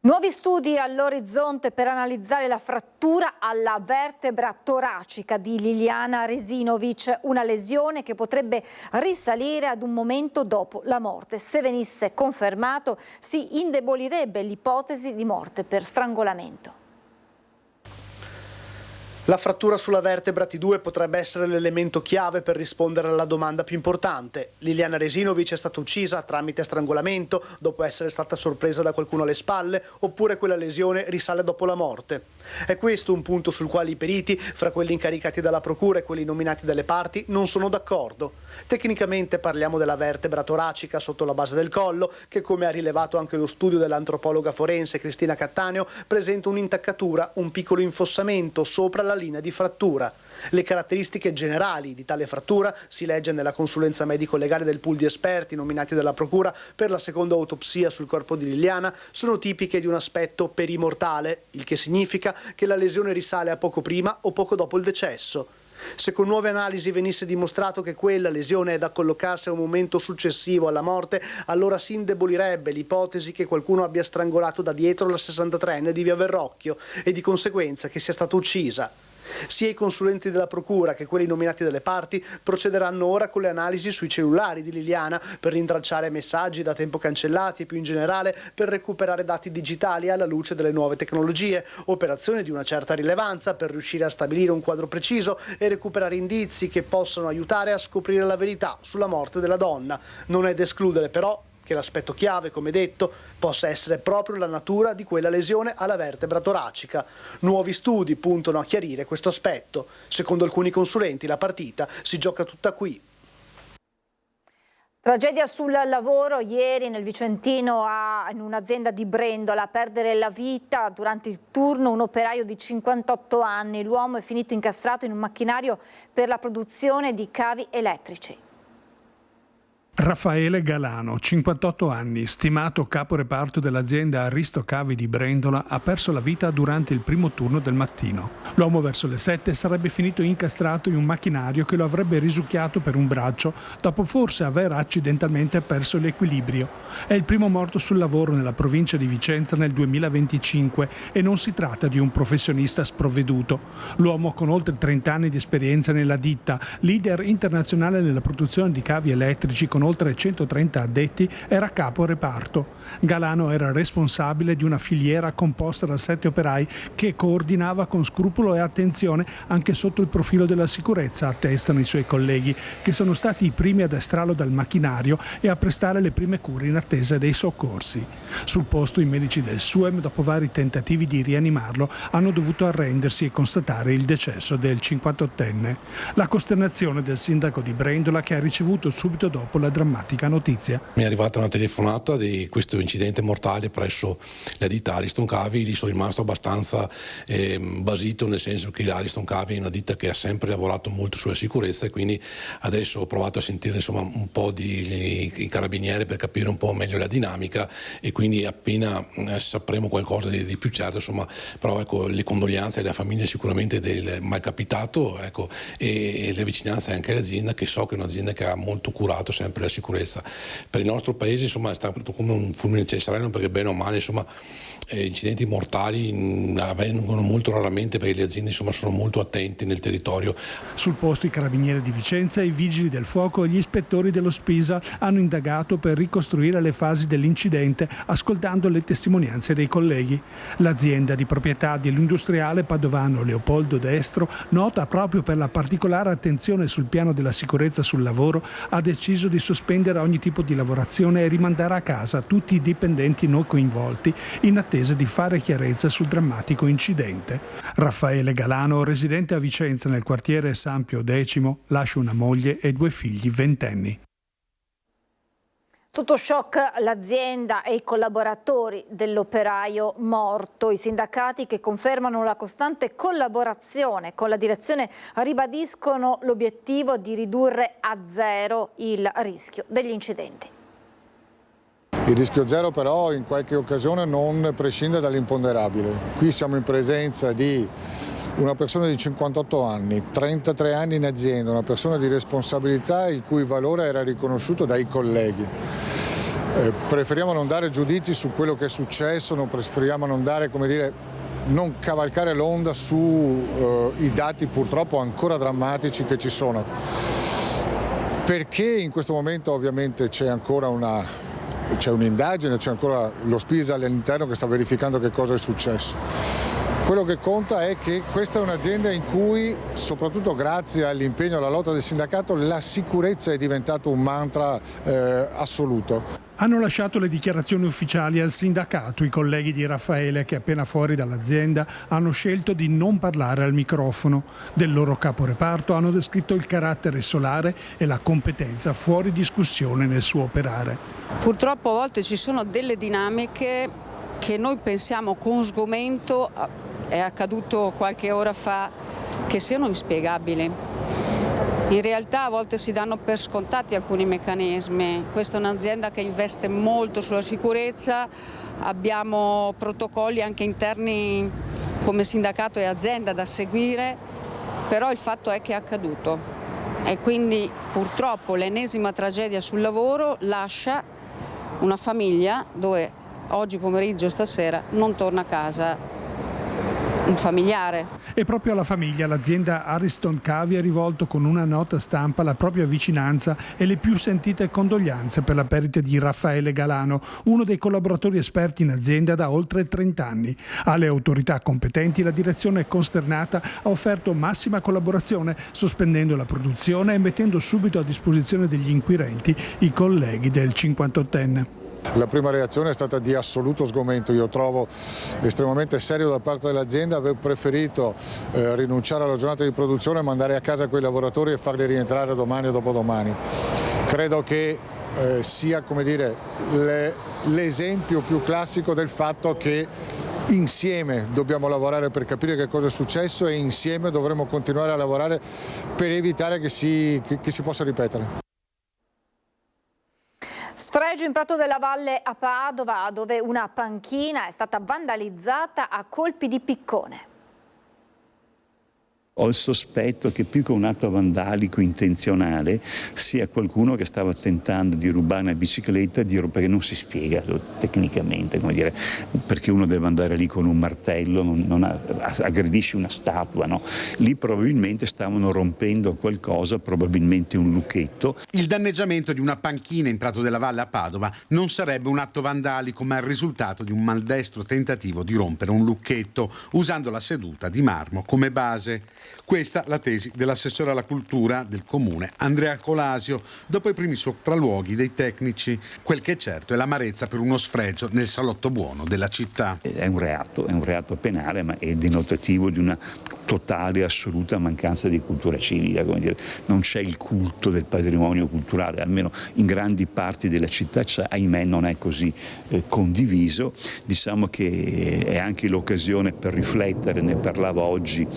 Nuovi studi all'orizzonte per analizzare la frattura alla vertebra toracica di Liliana Resinovic, una lesione che potrebbe risalire ad un momento dopo la morte. Se venisse confermato, si indebolirebbe l'ipotesi di morte per strangolamento. La frattura sulla vertebra T2 potrebbe essere l'elemento chiave per rispondere alla domanda più importante. Liliana Resinovic è stata uccisa tramite strangolamento dopo essere stata sorpresa da qualcuno alle spalle, oppure quella lesione risale dopo la morte? È questo un punto sul quale i periti, fra quelli incaricati dalla procura e quelli nominati dalle parti, non sono d'accordo. Tecnicamente parliamo della vertebra toracica sotto la base del collo, che, come ha rilevato anche lo studio dell'antropologa forense Cristina Cattaneo, presenta un'intaccatura, un piccolo infossamento sopra la linea di frattura. Le caratteristiche generali di tale frattura, si legge nella consulenza medico-legale del pool di esperti nominati dalla procura per la seconda autopsia sul corpo di Liliana, sono tipiche di un aspetto perimortale, il che significa che la lesione risale a poco prima o poco dopo il decesso. Se con nuove analisi venisse dimostrato che quella lesione è da collocarsi a un momento successivo alla morte, allora si indebolirebbe l'ipotesi che qualcuno abbia strangolato da dietro la 63enne di Via Verrocchio e di conseguenza che sia stata uccisa. Sia i consulenti della procura che quelli nominati dalle parti procederanno ora con le analisi sui cellulari di Liliana per rintracciare messaggi da tempo cancellati e più in generale per recuperare dati digitali alla luce delle nuove tecnologie, operazioni di una certa rilevanza per riuscire a stabilire un quadro preciso e recuperare indizi che possano aiutare a scoprire la verità sulla morte della donna. Non è da escludere però che l'aspetto chiave, come detto, possa essere proprio la natura di quella lesione alla vertebra toracica. Nuovi studi puntano a chiarire questo aspetto. Secondo alcuni consulenti la partita si gioca tutta qui. Tragedia sul lavoro ieri nel Vicentino in un'azienda di Brendola. A perdere la vita durante il turno un operaio di 58 anni. L'uomo è finito incastrato in un macchinario per la produzione di cavi elettrici. Raffaele Galano, 58 anni, stimato capo reparto dell'azienda Aristo Cavi di Brendola, ha perso la vita durante il primo turno del mattino. L'uomo verso le 7 sarebbe finito incastrato in un macchinario che lo avrebbe risucchiato per un braccio dopo forse aver accidentalmente perso l'equilibrio. È il primo morto sul lavoro nella provincia di Vicenza nel 2025 e non si tratta di un professionista sprovveduto. L'uomo, con oltre 30 anni di esperienza nella ditta, leader internazionale nella produzione di cavi elettrici con oltre 130 addetti, era capo reparto. Galano era responsabile di una filiera composta da 7 operai che coordinava con scrupolo e attenzione anche sotto il profilo della sicurezza, attestano i suoi colleghi, che sono stati i primi ad estrarlo dal macchinario e a prestare le prime cure in attesa dei soccorsi. Sul posto i medici del SUEM, dopo vari tentativi di rianimarlo, hanno dovuto arrendersi e constatare il decesso del 58enne. La costernazione del sindaco di Brendola, che ha ricevuto subito dopo la drammatica notizia. Mi è arrivata una telefonata di questo incidente mortale presso la ditta Ariston Cavi. Lì sono rimasto abbastanza basito, nel senso che Ariston Cavi è una ditta che ha sempre lavorato molto sulla sicurezza e quindi adesso ho provato a sentire un po' i carabinieri per capire un po' meglio la dinamica e quindi appena sapremo qualcosa di più certo, però ecco, le condoglianze alla famiglia sicuramente del malcapitato, ecco, e le vicinanze anche all'azienda, che so che è un'azienda che ha molto curato sempre la sicurezza. Per il nostro paese è stato come un fulmine a ciel sereno, perché bene o male incidenti mortali avvengono molto raramente perché le aziende sono molto attente nel territorio. Sul posto i carabinieri di Vicenza, i vigili del fuoco e gli ispettori dello Spisa hanno indagato per ricostruire le fasi dell'incidente ascoltando le testimonianze dei colleghi. L'azienda, di proprietà dell'industriale padovano Leopoldo Destro, nota proprio per la particolare attenzione sul piano della sicurezza sul lavoro, ha deciso di sospendere ogni tipo di lavorazione e rimandare a casa tutti i dipendenti non coinvolti in attesa di fare chiarezza sul drammatico incidente. Raffaele Galano, residente a Vicenza nel quartiere San Pio X, lascia una moglie e 2 figli ventenni. Sotto shock l'azienda e i collaboratori dell'operaio morto. I sindacati, che confermano la costante collaborazione con la direzione, ribadiscono l'obiettivo di ridurre a zero il rischio degli incidenti. Il rischio zero però in qualche occasione non prescinde dall'imponderabile. Qui siamo in presenza di una persona di 58 anni, 33 anni in azienda, una persona di responsabilità il cui valore era riconosciuto dai colleghi. Preferiamo non dare giudizi su quello che è successo, preferiamo non dare, non cavalcare l'onda sui dati purtroppo ancora drammatici che ci sono. Perché in questo momento ovviamente c'è ancora un'indagine, c'è ancora lo Spisa all'interno che sta verificando che cosa è successo. Quello che conta è che questa è un'azienda in cui, soprattutto grazie all'impegno e alla lotta del sindacato, la sicurezza è diventato un mantra assoluto. Hanno lasciato le dichiarazioni ufficiali al sindacato i colleghi di Raffaele, che appena fuori dall'azienda hanno scelto di non parlare al microfono. Del loro caporeparto hanno descritto il carattere solare e la competenza fuori discussione nel suo operare. Purtroppo a volte ci sono delle dinamiche che noi pensiamo con sgomento, è accaduto qualche ora fa, che siano inspiegabili. In realtà a volte si danno per scontati alcuni meccanismi. Questa è un'azienda che investe molto sulla sicurezza, abbiamo protocolli anche interni come sindacato e azienda da seguire, però il fatto è che è accaduto e quindi purtroppo l'ennesima tragedia sul lavoro lascia una famiglia dove oggi pomeriggio, stasera, non torna a casa un familiare. E proprio alla famiglia l'azienda Ariston Cavi ha rivolto con una nota stampa la propria vicinanza e le più sentite condoglianze per la perdita di Raffaele Galano, uno dei collaboratori esperti in azienda da oltre 30 anni. Alle autorità competenti la direzione costernata ha offerto massima collaborazione, sospendendo la produzione e mettendo subito a disposizione degli inquirenti i colleghi del 58enne. La prima reazione è stata di assoluto sgomento. Io trovo estremamente serio da parte dell'azienda aver preferito rinunciare alla giornata di produzione, mandare a casa quei lavoratori e farli rientrare domani o dopodomani. Credo che sia, come dire, l'esempio più classico del fatto che insieme dobbiamo lavorare per capire che cosa è successo e insieme dovremo continuare a lavorare per evitare che si possa ripetere. Sfregio in Prato della Valle a Padova, dove una panchina è stata vandalizzata a colpi di piccone. Ho il sospetto che più che un atto vandalico intenzionale sia qualcuno che stava tentando di rubare una bicicletta, perché non si spiega tecnicamente, come dire, perché uno deve andare lì con un martello, aggredisce una statua, no? Lì probabilmente stavano rompendo qualcosa, probabilmente un lucchetto. Il danneggiamento di una panchina in Prato della Valle a Padova non sarebbe un atto vandalico, ma il risultato di un maldestro tentativo di rompere un lucchetto usando la seduta di marmo come base. Questa la tesi dell'assessore alla cultura del comune Andrea Colasio dopo i primi sopralluoghi dei tecnici. Quel che è certo è l'amarezza per uno sfregio nel salotto buono della città. È un reato penale, ma è denotativo di una totale e assoluta mancanza di cultura civica, come dire. Non c'è il culto del patrimonio culturale, almeno in grandi parti della città ahimè non è così condiviso. Diciamo che è anche l'occasione per riflettere, ne parlavo oggi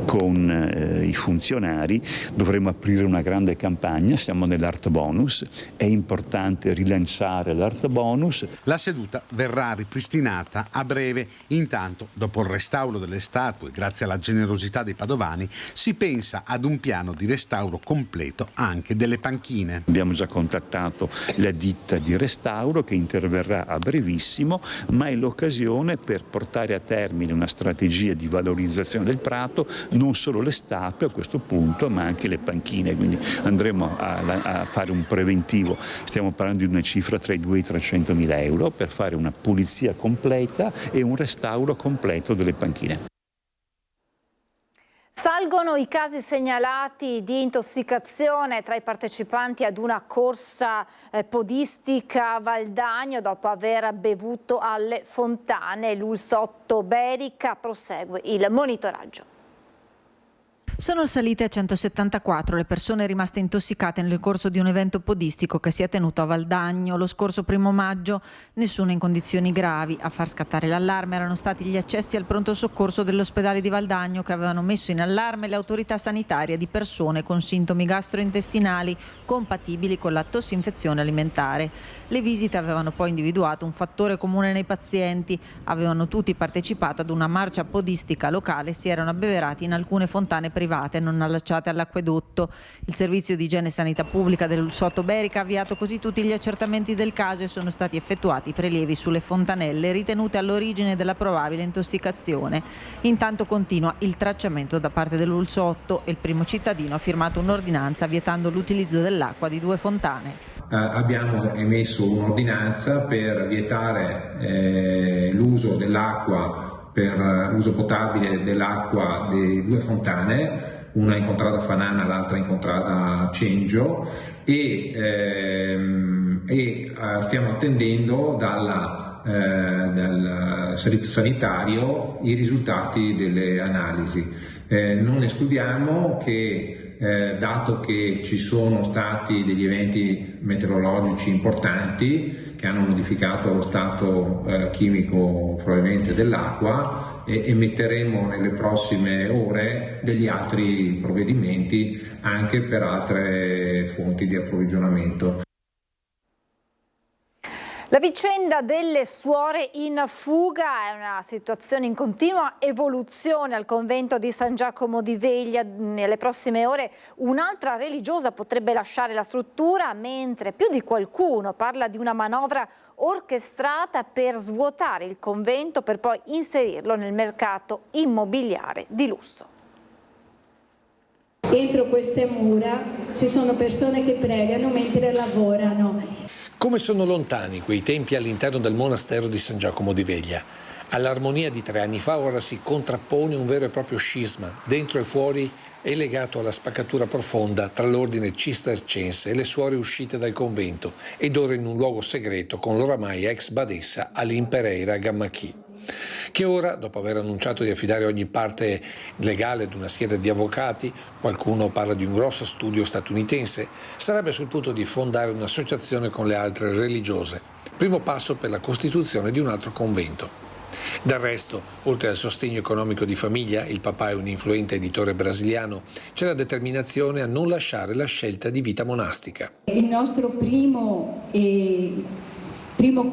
con i funzionari, dovremo aprire una grande campagna, siamo nell'Art Bonus, è importante rilanciare l'Art Bonus. La seduta verrà ripristinata a breve, intanto dopo il restauro delle statue, grazie alla generosità dei padovani, si pensa ad un piano di restauro completo anche delle panchine. Abbiamo già contattato la ditta di restauro che interverrà a brevissimo, ma è l'occasione per portare a termine una strategia di valorizzazione del prato, non solo le statue a questo punto, ma anche le panchine, quindi andremo a fare un preventivo, stiamo parlando di una cifra tra i 2 e i 300 mila euro per fare una pulizia completa e un restauro completo delle panchine. Salgono i casi segnalati di intossicazione tra i partecipanti ad una corsa podistica a Valdagno dopo aver bevuto alle fontane. L'Ulsotto Berica prosegue il monitoraggio. Sono salite a 174 le persone rimaste intossicate nel corso di un evento podistico che si è tenuto a Valdagno lo scorso 1 maggio, nessuno in condizioni gravi. A far scattare l'allarme erano stati gli accessi al pronto soccorso dell'ospedale di Valdagno che avevano messo in allarme le autorità sanitarie di persone con sintomi gastrointestinali compatibili con la tossinfezione alimentare. Le visite avevano poi individuato un fattore comune nei pazienti, avevano tutti partecipato ad una marcia podistica locale e si erano abbeverati in alcune fontane private non allacciate all'acquedotto. Il servizio di igiene e sanità pubblica dell'Ulsotto Berica ha avviato così tutti gli accertamenti del caso e sono stati effettuati prelievi sulle fontanelle ritenute all'origine della probabile intossicazione. Intanto continua il tracciamento da parte dell'Ulsotto e il primo cittadino ha firmato un'ordinanza vietando l'utilizzo dell'acqua di 2 fontane. Abbiamo emesso un'ordinanza per vietare l'uso dell'acqua per uso potabile dell'acqua di 2 fontane, una in contrada Fanana, l'altra in contrada Cengio, e stiamo attendendo dal servizio sanitario i risultati delle analisi. Non escludiamo che dato che ci sono stati degli eventi meteorologici importanti che hanno modificato lo stato chimico probabilmente dell'acqua, emetteremo nelle prossime ore degli altri provvedimenti anche per altre fonti di approvvigionamento. La vicenda delle suore in fuga è una situazione in continua evoluzione al convento di San Giacomo di Veglia. Nelle prossime ore un'altra religiosa potrebbe lasciare la struttura, mentre più di qualcuno parla di una manovra orchestrata per svuotare il convento per poi inserirlo nel mercato immobiliare di lusso. Entro queste mura ci sono persone che pregano mentre lavorano. Come sono lontani quei tempi all'interno del monastero di San Giacomo di Veglia. All'armonia di 3 anni fa ora si contrappone un vero e proprio scisma, dentro e fuori è legato alla spaccatura profonda tra l'ordine cistercense e le suore uscite dal convento ed ora in un luogo segreto con l'oramai ex badessa Aline Pereira Gammachi, che ora, dopo aver annunciato di affidare ogni parte legale ad una schiera di avvocati, qualcuno parla di un grosso studio statunitense, sarebbe sul punto di fondare un'associazione con le altre religiose, primo passo per la costituzione di un altro convento. Del resto, oltre al sostegno economico di famiglia, il papà è un influente editore brasiliano, c'è la determinazione a non lasciare la scelta di vita monastica. Il nostro primo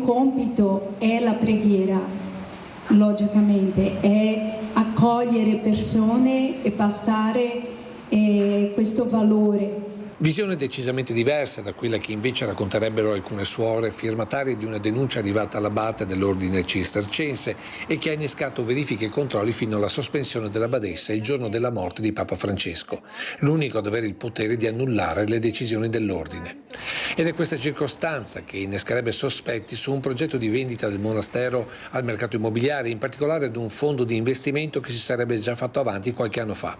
compito è la preghiera, logicamente, è accogliere persone e passare questo valore. Visione decisamente diversa da quella che invece racconterebbero alcune suore firmatarie di una denuncia arrivata all'abate dell'ordine cistercense e che ha innescato verifiche e controlli fino alla sospensione della badessa il giorno della morte di Papa Francesco, l'unico ad avere il potere di annullare le decisioni dell'ordine. Ed è questa circostanza che innescherebbe sospetti su un progetto di vendita del monastero al mercato immobiliare, in particolare ad un fondo di investimento che si sarebbe già fatto avanti qualche anno fa.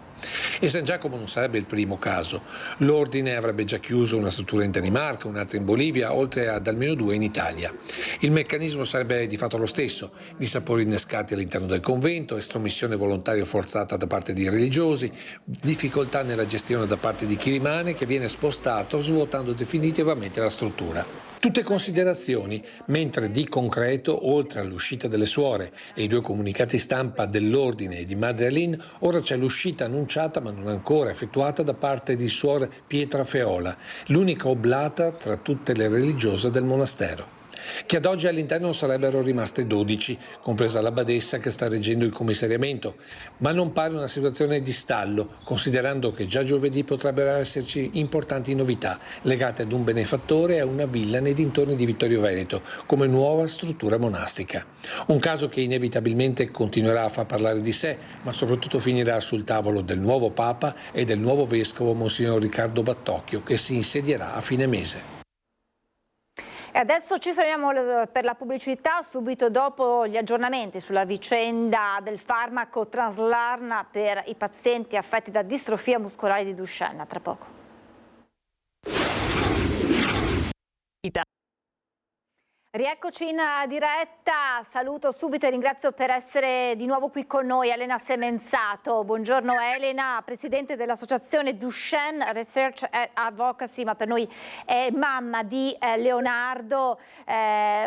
E San Giacomo non sarebbe il primo caso. L'ordine avrebbe già chiuso una struttura in Danimarca, un'altra in Bolivia, oltre ad almeno 2 in Italia. Il meccanismo sarebbe di fatto lo stesso: dissapori innescati all'interno del convento, estromissione volontaria forzata da parte di religiosi, difficoltà nella gestione da parte di chi rimane, che viene spostato svuotando definitivamente la struttura. Tutte considerazioni, mentre di concreto, oltre all'uscita delle suore e i 2 comunicati stampa dell'ordine e di Madre Aline, ora c'è l'uscita annunciata ma non ancora effettuata da parte di suor Pietra Feola, l'unica oblata tra tutte le religiose del monastero, che ad oggi all'interno sarebbero rimaste 12, compresa la badessa che sta reggendo il commissariamento, ma non pare una situazione di stallo, considerando che già giovedì potrebbero esserci importanti novità legate ad un benefattore e a una villa nei dintorni di Vittorio Veneto come nuova struttura monastica. Un caso che inevitabilmente continuerà a far parlare di sé, ma soprattutto finirà sul tavolo del nuovo Papa e del nuovo Vescovo Monsignor Riccardo Battocchio, che si insedierà a fine mese. E adesso ci fermiamo per la pubblicità, subito dopo gli aggiornamenti sulla vicenda del farmaco Translarna per i pazienti affetti da distrofia muscolare di Duchenne. Tra poco. Rieccoci in diretta, saluto subito e ringrazio per essere di nuovo qui con noi Elena Semenzato. Buongiorno Elena, presidente dell'associazione Duchenne Research and Advocacy, ma per noi è mamma di Leonardo,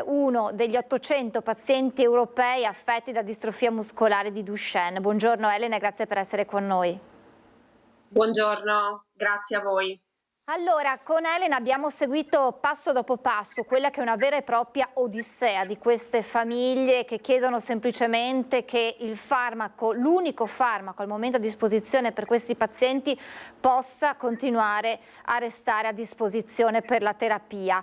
uno degli 800 pazienti europei affetti da distrofia muscolare di Duchenne. Buongiorno Elena e grazie per essere con noi. Buongiorno, grazie a voi. Allora, con Elena abbiamo seguito passo dopo passo quella che è una vera e propria odissea di queste famiglie che chiedono semplicemente che il farmaco, l'unico farmaco al momento a disposizione per questi pazienti, possa continuare a restare a disposizione per la terapia.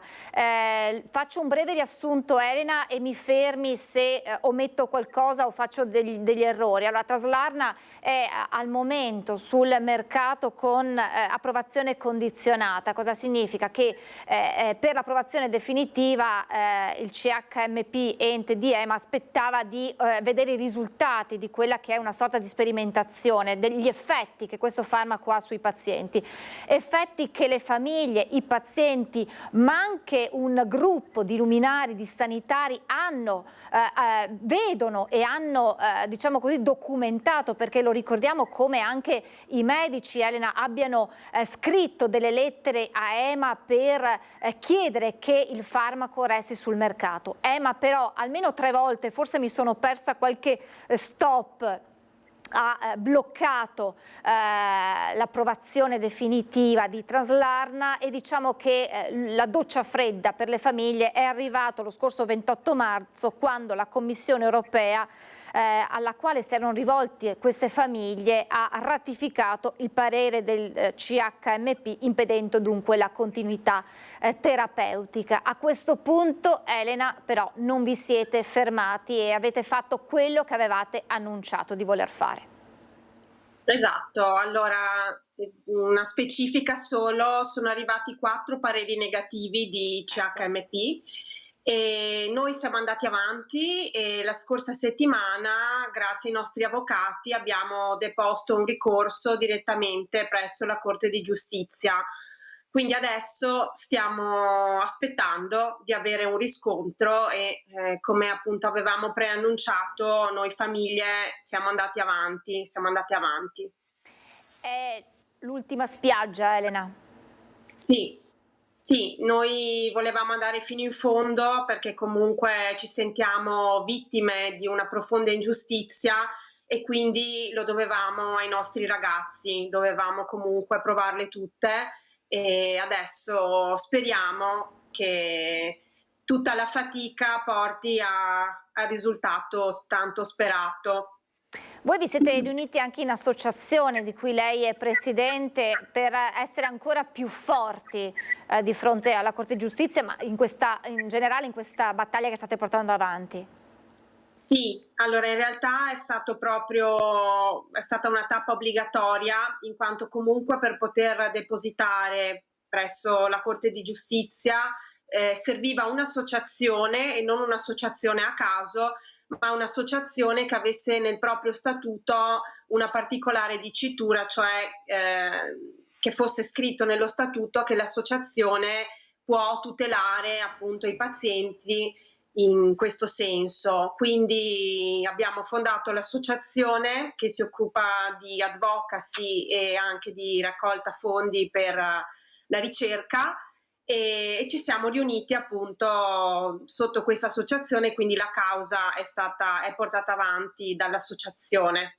Faccio un breve riassunto Elena e mi fermi se ometto qualcosa o faccio degli errori. Allora, Translarna è al momento sul mercato con approvazione condizionata. Cosa significa? Che per l'approvazione definitiva il CHMP ente di EMA aspettava di vedere i risultati di quella che è una sorta di sperimentazione degli effetti che questo farmaco ha sui pazienti, effetti che le famiglie, i pazienti ma anche un gruppo di luminari, di sanitari vedono e hanno diciamo così documentato, perché lo ricordiamo come anche i medici Elena abbiano scritto delle lettere a EMA per chiedere che il farmaco resti sul mercato. EMA però almeno 3 volte, forse mi sono persa qualche stop, ha bloccato l'approvazione definitiva di Traslarna e diciamo che la doccia fredda per le famiglie è arrivato lo scorso 28 marzo quando la Commissione europea alla quale si erano rivolti queste famiglie ha ratificato il parere del CHMP impedendo dunque la continuità terapeutica. A questo punto, Elena, però non vi siete fermati e avete fatto quello che avevate annunciato di voler fare. Esatto, allora una specifica solo, sono arrivati 4 pareri negativi di CHMP e noi siamo andati avanti e la scorsa settimana, grazie ai nostri avvocati, abbiamo deposto un ricorso direttamente presso la Corte di Giustizia. Quindi adesso stiamo aspettando di avere un riscontro e come appunto avevamo preannunciato, noi famiglie siamo andati avanti. È l'ultima spiaggia, Elena? Sì, noi volevamo andare fino in fondo perché comunque ci sentiamo vittime di una profonda ingiustizia e quindi lo dovevamo ai nostri ragazzi, dovevamo comunque provarle tutte. E adesso speriamo che tutta la fatica porti al risultato tanto sperato. Voi vi siete riuniti anche in associazione di cui lei è presidente per essere ancora più forti di fronte alla Corte di Giustizia, ma in generale in questa battaglia che state portando avanti. Sì, allora in realtà è stata una tappa obbligatoria, in quanto comunque per poter depositare presso la Corte di Giustizia serviva un'associazione e non un'associazione a caso, ma un'associazione che avesse nel proprio statuto una particolare dicitura, cioè che fosse scritto nello statuto che l'associazione può tutelare appunto i pazienti in questo senso. Quindi abbiamo fondato l'associazione che si occupa di advocacy e anche di raccolta fondi per la ricerca e ci siamo riuniti appunto sotto questa associazione, quindi la causa è portata avanti dall'associazione.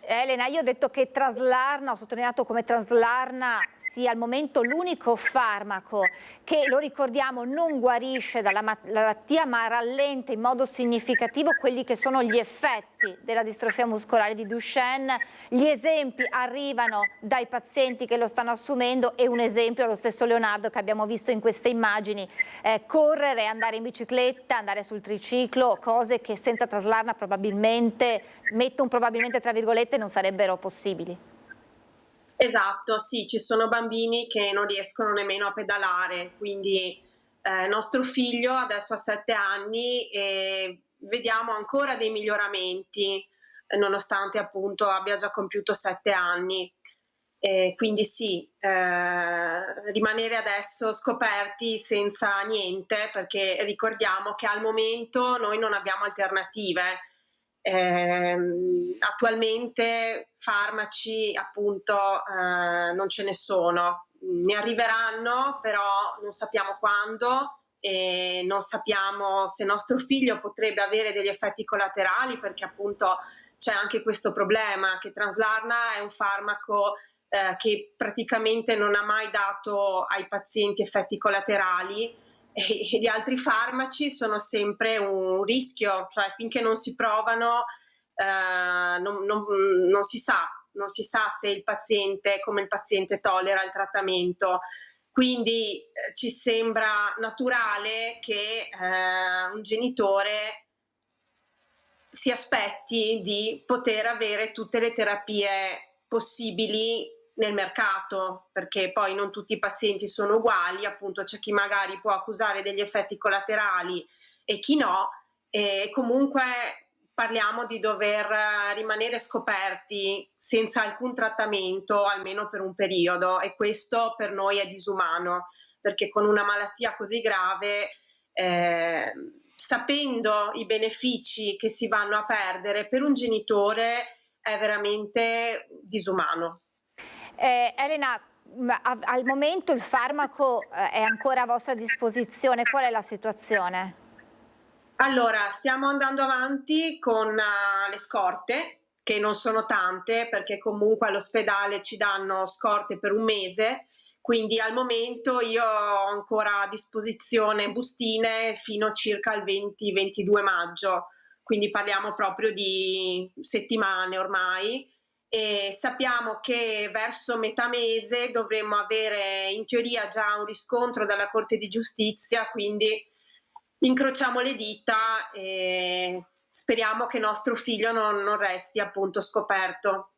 Elena, io ho detto che Traslarna, ho sottolineato come Traslarna sia al momento l'unico farmaco che, lo ricordiamo, non guarisce dalla malattia ma rallenta in modo significativo quelli che sono gli effetti della distrofia muscolare di Duchenne. Gli esempi arrivano dai pazienti che lo stanno assumendo e un esempio è lo stesso Leonardo che abbiamo visto in queste immagini, correre, andare in bicicletta, andare sul triciclo, cose che senza Traslarna probabilmente, metto un probabilmente tra virgolette, non sarebbero possibili. Esatto, sì, ci sono bambini che non riescono nemmeno a pedalare, quindi nostro figlio adesso ha 7 anni e vediamo ancora dei miglioramenti nonostante appunto abbia già compiuto 7 anni. Quindi sì, rimanere adesso scoperti senza niente, perché ricordiamo che al momento noi non abbiamo alternative. Attualmente farmaci appunto non ce ne sono, ne arriveranno però non sappiamo quando e non sappiamo se nostro figlio potrebbe avere degli effetti collaterali, perché appunto c'è anche questo problema che Traslarna è un farmaco che praticamente non ha mai dato ai pazienti effetti collaterali. E gli altri farmaci sono sempre un rischio, cioè finché non si provano non si sa se il paziente, come il paziente tollera il trattamento. Quindi ci sembra naturale che un genitore si aspetti di poter avere tutte le terapie possibili nel mercato, perché poi non tutti i pazienti sono uguali, appunto c'è chi magari può accusare degli effetti collaterali e chi no, e comunque parliamo di dover rimanere scoperti senza alcun trattamento almeno per un periodo, e questo per noi è disumano, perché con una malattia così grave sapendo i benefici che si vanno a perdere, per un genitore è veramente disumano. Elena, al momento il farmaco è ancora a vostra disposizione, qual è la situazione? Allora, stiamo andando avanti con le scorte che non sono tante perché comunque all'ospedale ci danno scorte per un mese, quindi al momento io ho ancora a disposizione bustine fino circa al 20-22 maggio, quindi parliamo proprio di settimane ormai, e sappiamo che verso metà mese dovremmo avere in teoria già un riscontro dalla Corte di Giustizia, quindi incrociamo le dita e speriamo che nostro figlio non resti appunto scoperto.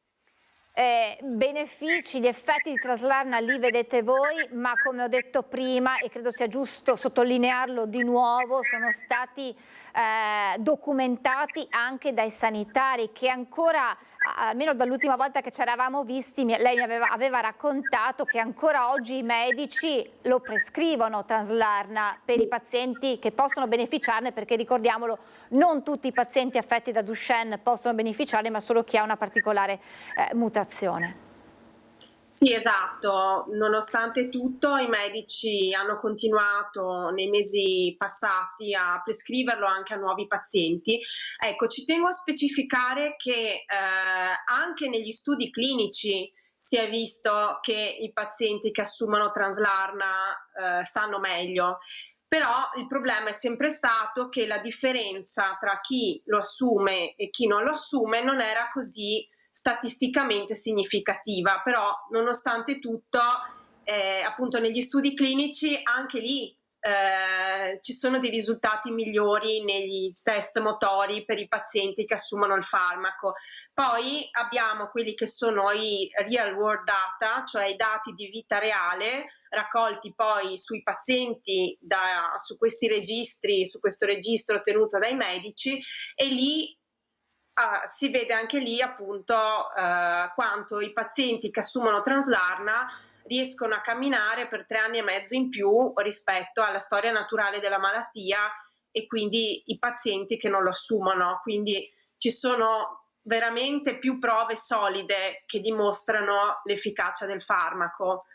Benefici, gli effetti di Traslarna li vedete voi, ma come ho detto prima, e credo sia giusto sottolinearlo di nuovo, sono stati documentati anche dai sanitari che ancora, almeno dall'ultima volta che ci eravamo visti, lei mi aveva raccontato che ancora oggi i medici lo prescrivono Traslarna per i pazienti che possono beneficiarne, perché ricordiamolo, non tutti i pazienti affetti da Duchenne possono beneficiarne, ma solo chi ha una particolare mutazione. Sì, esatto. Nonostante tutto, i medici hanno continuato nei mesi passati a prescriverlo anche a nuovi pazienti. Ecco, ci tengo a specificare che anche negli studi clinici si è visto che i pazienti che assumono Traslarna stanno meglio. Però il problema è sempre stato che la differenza tra chi lo assume e chi non lo assume non era così statisticamente significativa, però nonostante tutto appunto negli studi clinici anche lì ci sono dei risultati migliori negli test motori per i pazienti che assumono il farmaco. Poi abbiamo quelli che sono i real world data, cioè i dati di vita reale raccolti poi sui pazienti su questi registri, su questo registro tenuto dai medici, e lì si vede anche lì appunto quanto i pazienti che assumono Traslarna riescono a camminare per 3 anni e mezzo in più rispetto alla storia naturale della malattia, e quindi i pazienti che non lo assumono. Quindi ci sono veramente più prove solide che dimostrano l'efficacia del farmaco.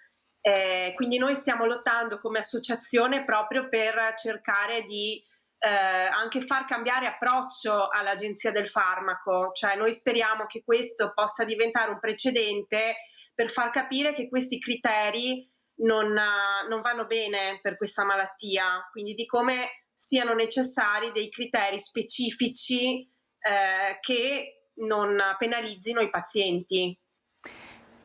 Quindi noi stiamo lottando come associazione proprio per cercare di anche far cambiare approccio all'Agenzia del Farmaco, cioè noi speriamo che questo possa diventare un precedente per far capire che questi criteri non vanno bene per questa malattia, quindi di come siano necessari dei criteri specifici che non penalizzino i pazienti.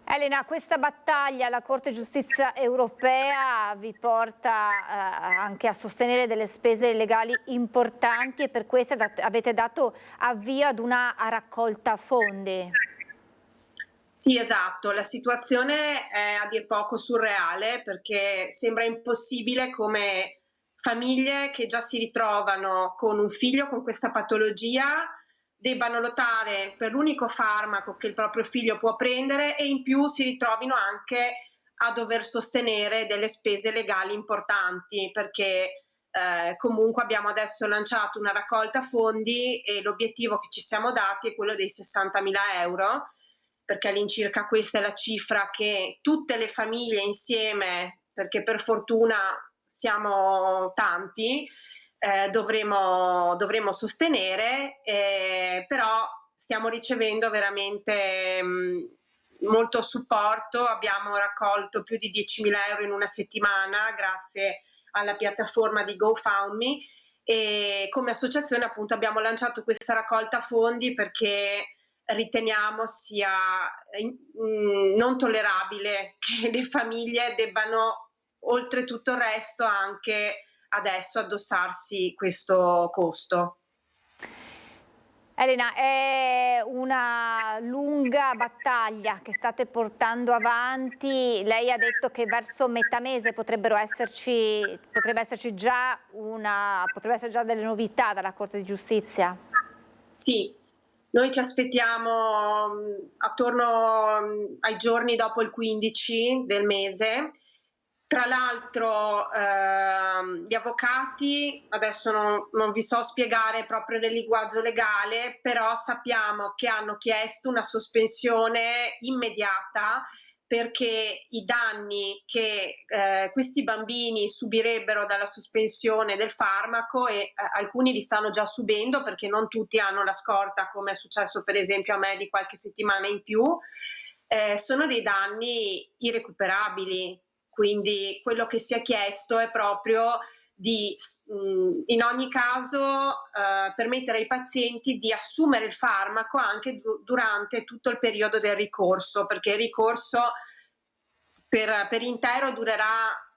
Elena, questa battaglia alla Corte di Giustizia europea vi porta anche a sostenere delle spese legali importanti, e per questo avete dato avvio ad una raccolta fondi. Sì, esatto, la situazione è a dir poco surreale, perché sembra impossibile come famiglie che già si ritrovano con un figlio con questa patologia debbano lottare per l'unico farmaco che il proprio figlio può prendere, e in più si ritrovino anche a dover sostenere delle spese legali importanti, perché comunque abbiamo adesso lanciato una raccolta fondi e l'obiettivo che ci siamo dati è quello dei 60.000 euro, perché all'incirca questa è la cifra che tutte le famiglie insieme, perché per fortuna siamo tanti, dovremo sostenere, però stiamo ricevendo veramente molto supporto. Abbiamo raccolto più di 10.000 euro in una settimana grazie alla piattaforma di GoFundMe, e come associazione appunto abbiamo lanciato questa raccolta fondi perché riteniamo sia non tollerabile che le famiglie debbano, oltre tutto il resto, anche adesso addossarsi questo costo. Elena, è una lunga battaglia che state portando avanti. Lei ha detto che verso metà mese potrebbe esserci già delle novità dalla Corte di Giustizia. Sì, noi ci aspettiamo attorno ai giorni dopo il 15 del mese. Tra l'altro gli avvocati, adesso non vi so spiegare proprio nel linguaggio legale, però sappiamo che hanno chiesto una sospensione immediata perché i danni che questi bambini subirebbero dalla sospensione del farmaco, e alcuni li stanno già subendo perché non tutti hanno la scorta, come è successo per esempio a me di qualche settimana in più, sono dei danni irrecuperabili. Quindi quello che si è chiesto è proprio di in ogni caso permettere ai pazienti di assumere il farmaco anche durante tutto il periodo del ricorso, perché il ricorso per intero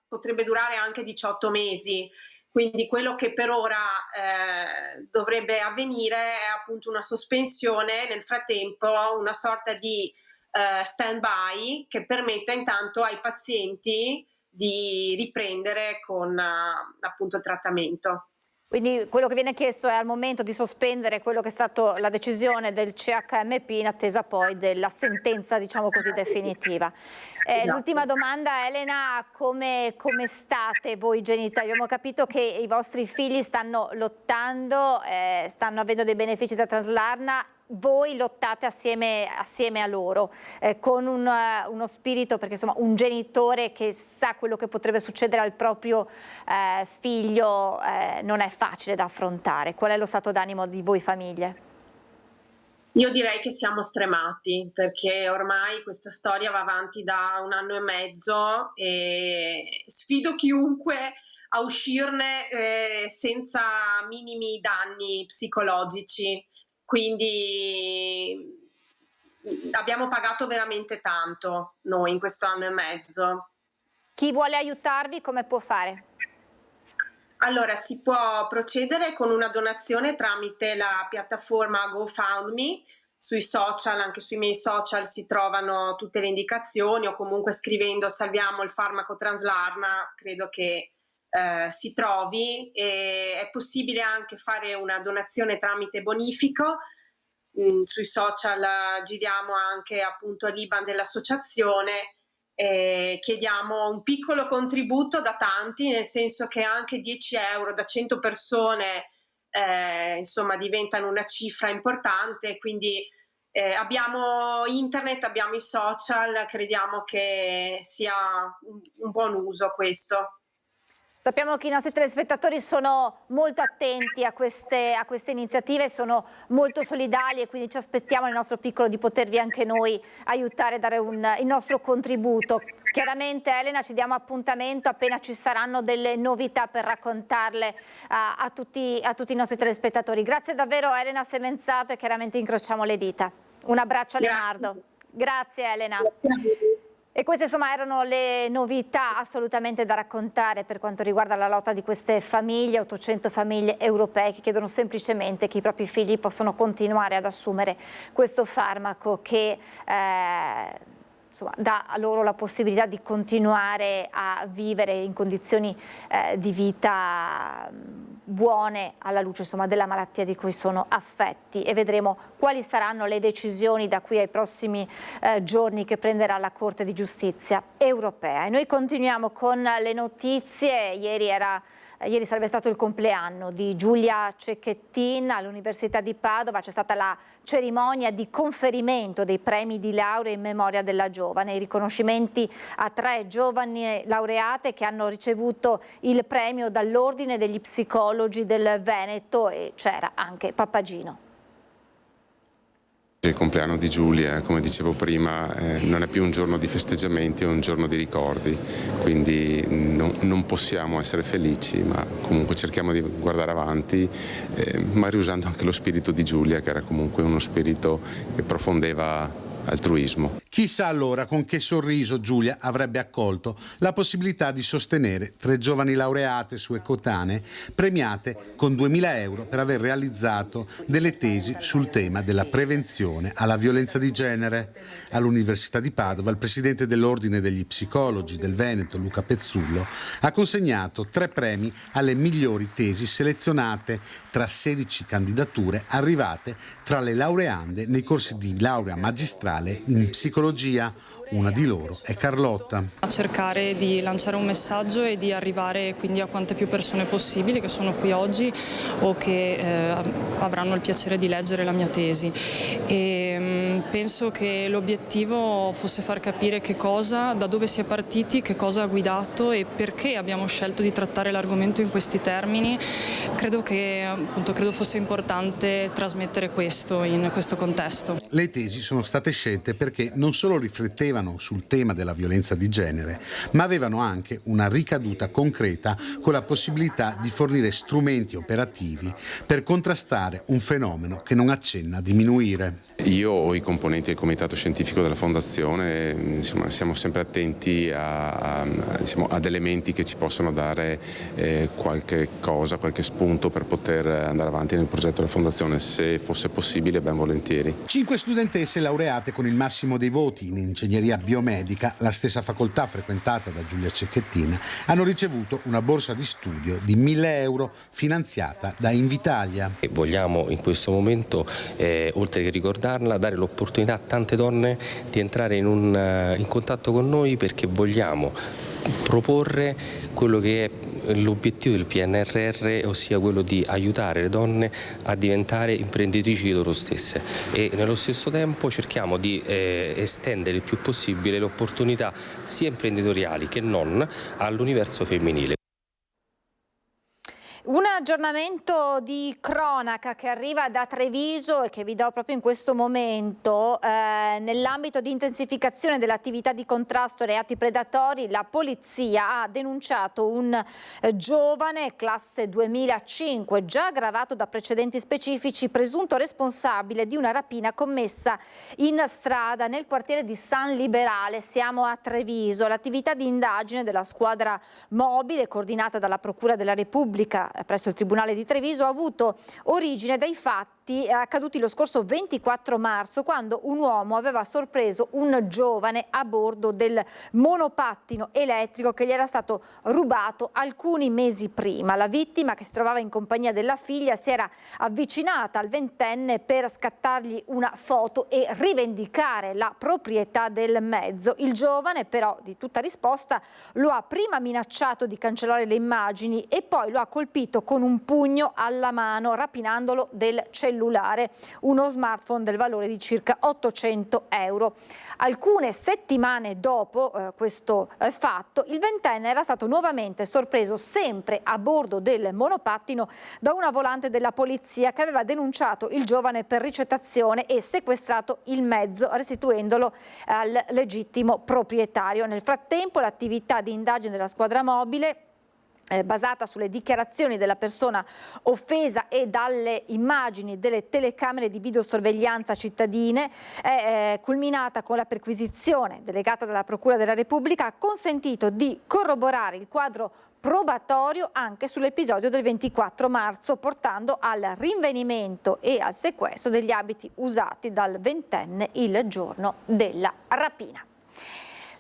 potrebbe durare anche 18 mesi. Quindi quello che per ora dovrebbe avvenire è appunto una sospensione, nel frattempo una sorta di stand-by che permetta intanto ai pazienti di riprendere con appunto il trattamento. Quindi quello che viene chiesto è al momento di sospendere quello che è stato la decisione del CHMP in attesa poi della sentenza, diciamo così, definitiva. L'ultima domanda, Elena, come state voi genitori? Abbiamo capito che i vostri figli stanno lottando, stanno avendo dei benefici da Traslarna. Voi lottate assieme a loro, con uno spirito, perché insomma un genitore che sa quello che potrebbe succedere al proprio figlio non è facile da affrontare. Qual è lo stato d'animo di voi famiglie? Io direi che siamo stremati, perché ormai questa storia va avanti da 1 anno e mezzo e sfido chiunque a uscirne senza minimi danni psicologici. Quindi abbiamo pagato veramente tanto noi in questo anno e mezzo. Chi vuole aiutarvi come può fare? Allora, si può procedere con una donazione tramite la piattaforma GoFundMe. Sui social, anche sui miei social, si trovano tutte le indicazioni, o comunque scrivendo "salviamo il farmaco Traslarna", credo che si trovi. E è possibile anche fare una donazione tramite bonifico. Sui social giriamo anche appunto l'IBAN dell'associazione. Chiediamo un piccolo contributo da tanti, nel senso che anche 10 euro da 100 persone insomma diventano una cifra importante. Quindi abbiamo internet, abbiamo i social, crediamo che sia un buon uso questo. Sappiamo che i nostri telespettatori sono molto attenti a queste iniziative, sono molto solidali, e quindi ci aspettiamo nel nostro piccolo di potervi anche noi aiutare, dare il nostro contributo. Chiaramente, Elena, ci diamo appuntamento appena ci saranno delle novità per raccontarle a tutti i nostri telespettatori. Grazie davvero, Elena Semenzato, e chiaramente incrociamo le dita. Un abbraccio a Leonardo. Grazie, Elena. E queste insomma erano le novità assolutamente da raccontare per quanto riguarda la lotta di queste famiglie, 800 famiglie europee che chiedono semplicemente che i propri figli possano continuare ad assumere questo farmaco che insomma, dà loro la possibilità di continuare a vivere in condizioni di vita buone alla luce insomma, della malattia di cui sono affetti, e vedremo quali saranno le decisioni da qui ai prossimi giorni che prenderà la Corte di Giustizia europea. E noi continuiamo con le notizie. Ieri sarebbe stato il compleanno di Giulia Cecchettin all'Università di Padova. C'è stata la cerimonia di conferimento dei premi di laurea in memoria della giovane, i riconoscimenti a 3 giovani laureate che hanno ricevuto il premio dall'Ordine degli Psicologi del Veneto, e c'era anche Papagino. Il compleanno di Giulia, come dicevo prima, non è più un giorno di festeggiamenti, è un giorno di ricordi, quindi non possiamo essere felici, ma comunque cerchiamo di guardare avanti, ma riusando anche lo spirito di Giulia, che era comunque uno spirito che profondeva altruismo. Chissà allora con che sorriso Giulia avrebbe accolto la possibilità di sostenere 3 giovani laureate sue coetanee premiate con 2.000 euro per aver realizzato delle tesi sul tema della prevenzione alla violenza di genere. All'Università di Padova il presidente dell'Ordine degli Psicologi del Veneto, Luca Pezzullo, ha consegnato 3 premi alle migliori tesi selezionate tra 16 candidature arrivate tra le laureande nei corsi di laurea magistrale in psicologia. Una di loro è Carlotta. A cercare di lanciare un messaggio e di arrivare quindi a quante più persone possibili che sono qui oggi o che avranno il piacere di leggere la mia tesi. E penso che l'obiettivo fosse far capire che cosa, da dove si è partiti, che cosa ha guidato e perché abbiamo scelto di trattare l'argomento in questi termini. Credo fosse importante trasmettere questo in questo contesto. Le tesi sono state scelte perché non solo riflettevano sul tema della violenza di genere, ma avevano anche una ricaduta concreta con la possibilità di fornire strumenti operativi per contrastare un fenomeno che non accenna a diminuire. Io o i componenti del comitato scientifico della Fondazione siamo sempre attenti ad elementi che ci possono dare qualche spunto per poter andare avanti nel progetto della Fondazione. Se fosse possibile, ben volentieri. 5 studentesse laureate con il massimo dei voti in ingegneria biomedica, la stessa facoltà frequentata da Giulia Cecchettin, hanno ricevuto una borsa di studio di 1.000 euro finanziata da Invitalia. Vogliamo in questo momento, oltre che ricordarla, dare l'opportunità a tante donne di entrare in contatto con noi, perché vogliamo proporre quello che è l'obiettivo del PNRR, ossia quello di aiutare le donne a diventare imprenditrici di loro stesse, e nello stesso tempo cerchiamo di estendere il più possibile le opportunità sia imprenditoriali che non all'universo femminile. Un aggiornamento di cronaca che arriva da Treviso e che vi do proprio in questo momento. Nell'ambito di intensificazione dell'attività di contrasto ai reati predatori, la polizia ha denunciato un giovane classe 2005, già aggravato da precedenti specifici, presunto responsabile di una rapina commessa in strada nel quartiere di San Liberale. Siamo a Treviso. L'attività di indagine della squadra mobile, coordinata dalla Procura della Repubblica presso il Tribunale di Treviso, ha avuto origine dai fatti accaduti lo scorso 24 marzo, quando un uomo aveva sorpreso un giovane a bordo del monopattino elettrico che gli era stato rubato alcuni mesi prima. La vittima, che si trovava in compagnia della figlia, si era avvicinata al ventenne per scattargli una foto e rivendicare la proprietà del mezzo. Il giovane, però, di tutta risposta, lo ha prima minacciato di cancellare le immagini e poi lo ha colpito con un pugno alla mano, rapinandolo del cellulare, uno smartphone del valore di circa 800 euro. Alcune settimane dopo questo fatto, il ventenne era stato nuovamente sorpreso, sempre a bordo del monopattino, da una volante della polizia che aveva denunciato il giovane per ricettazione e sequestrato il mezzo, restituendolo al legittimo proprietario. Nel frattempo, l'attività di indagine della squadra mobile, basata sulle dichiarazioni della persona offesa e dalle immagini delle telecamere di videosorveglianza cittadine, è culminata con la perquisizione delegata dalla Procura della Repubblica, ha consentito di corroborare il quadro probatorio anche sull'episodio del 24 marzo, portando al rinvenimento e al sequestro degli abiti usati dal ventenne il giorno della rapina.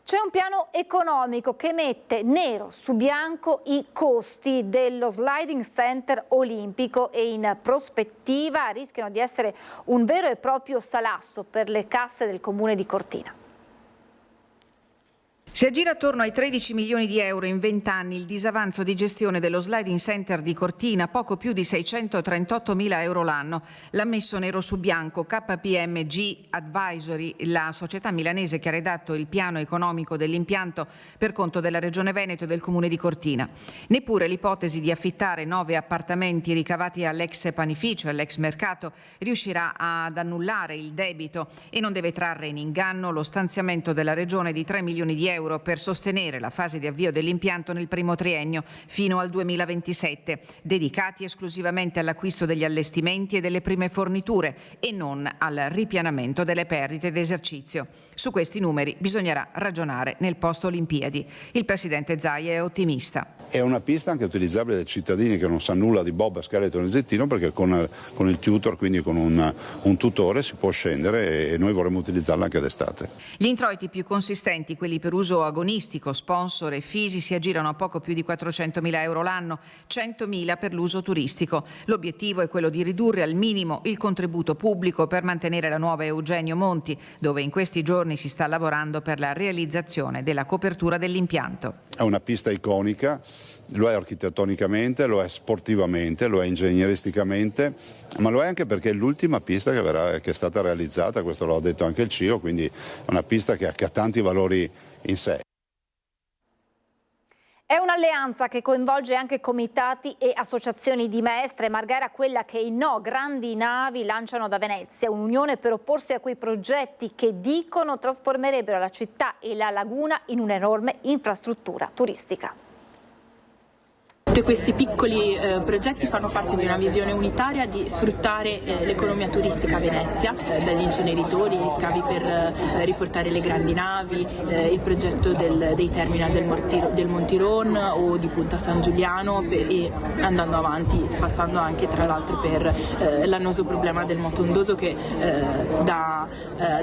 C'è un piano economico che mette nero su bianco i costi dello sliding center olimpico e in prospettiva rischiano di essere un vero e proprio salasso per le casse del comune di Cortina. Si aggira attorno ai 13 milioni di euro in 20 anni il disavanzo di gestione dello sliding center di Cortina, poco più di 638 mila euro l'anno. L'ha messo nero su bianco KPMG Advisory, la società milanese che ha redatto il piano economico dell'impianto per conto della Regione Veneto e del Comune di Cortina. Neppure l'ipotesi di affittare 9 appartamenti ricavati all'ex panificio e all'ex mercato riuscirà ad annullare il debito e non deve trarre in inganno lo stanziamento della Regione di 3 milioni di euro per sostenere la fase di avvio dell'impianto nel primo triennio fino al 2027, dedicati esclusivamente all'acquisto degli allestimenti e delle prime forniture e non al ripianamento delle perdite d'esercizio. Su questi numeri bisognerà ragionare nel post Olimpiadi. Il presidente Zaia è ottimista. È una pista anche utilizzabile dai cittadini che non sanno nulla di bob, skeleton e gettino, perché con il tutor, quindi con un tutore, si può scendere e noi vorremmo utilizzarla anche d'estate. Gli introiti più consistenti, quelli per uso uso agonistico, sponsor e fisi si aggirano a poco più di 400.000 euro l'anno, 100.000 per l'uso turistico. L'obiettivo è quello di ridurre al minimo il contributo pubblico per mantenere la nuova Eugenio Monti, dove in questi giorni si sta lavorando per la realizzazione della copertura dell'impianto. È una pista iconica, lo è architettonicamente, lo è sportivamente, lo è ingegneristicamente, ma lo è anche perché è l'ultima pista che è stata realizzata, questo l'ho detto anche il CIO, quindi è una pista che ha tanti valori in sé. È un'alleanza che coinvolge anche comitati e associazioni di maestre. Marghera, quella che i No Grandi Navi lanciano da Venezia, un'unione per opporsi a quei progetti che dicono trasformerebbero la città e la laguna in un'enorme infrastruttura turistica. Tutti questi piccoli progetti fanno parte di una visione unitaria di sfruttare l'economia turistica a Venezia, dagli inceneritori, gli scavi per riportare le grandi navi, il progetto dei terminal del Montiron o di Punta San Giuliano e andando avanti, passando anche tra l'altro per l'annoso problema del moto ondoso che da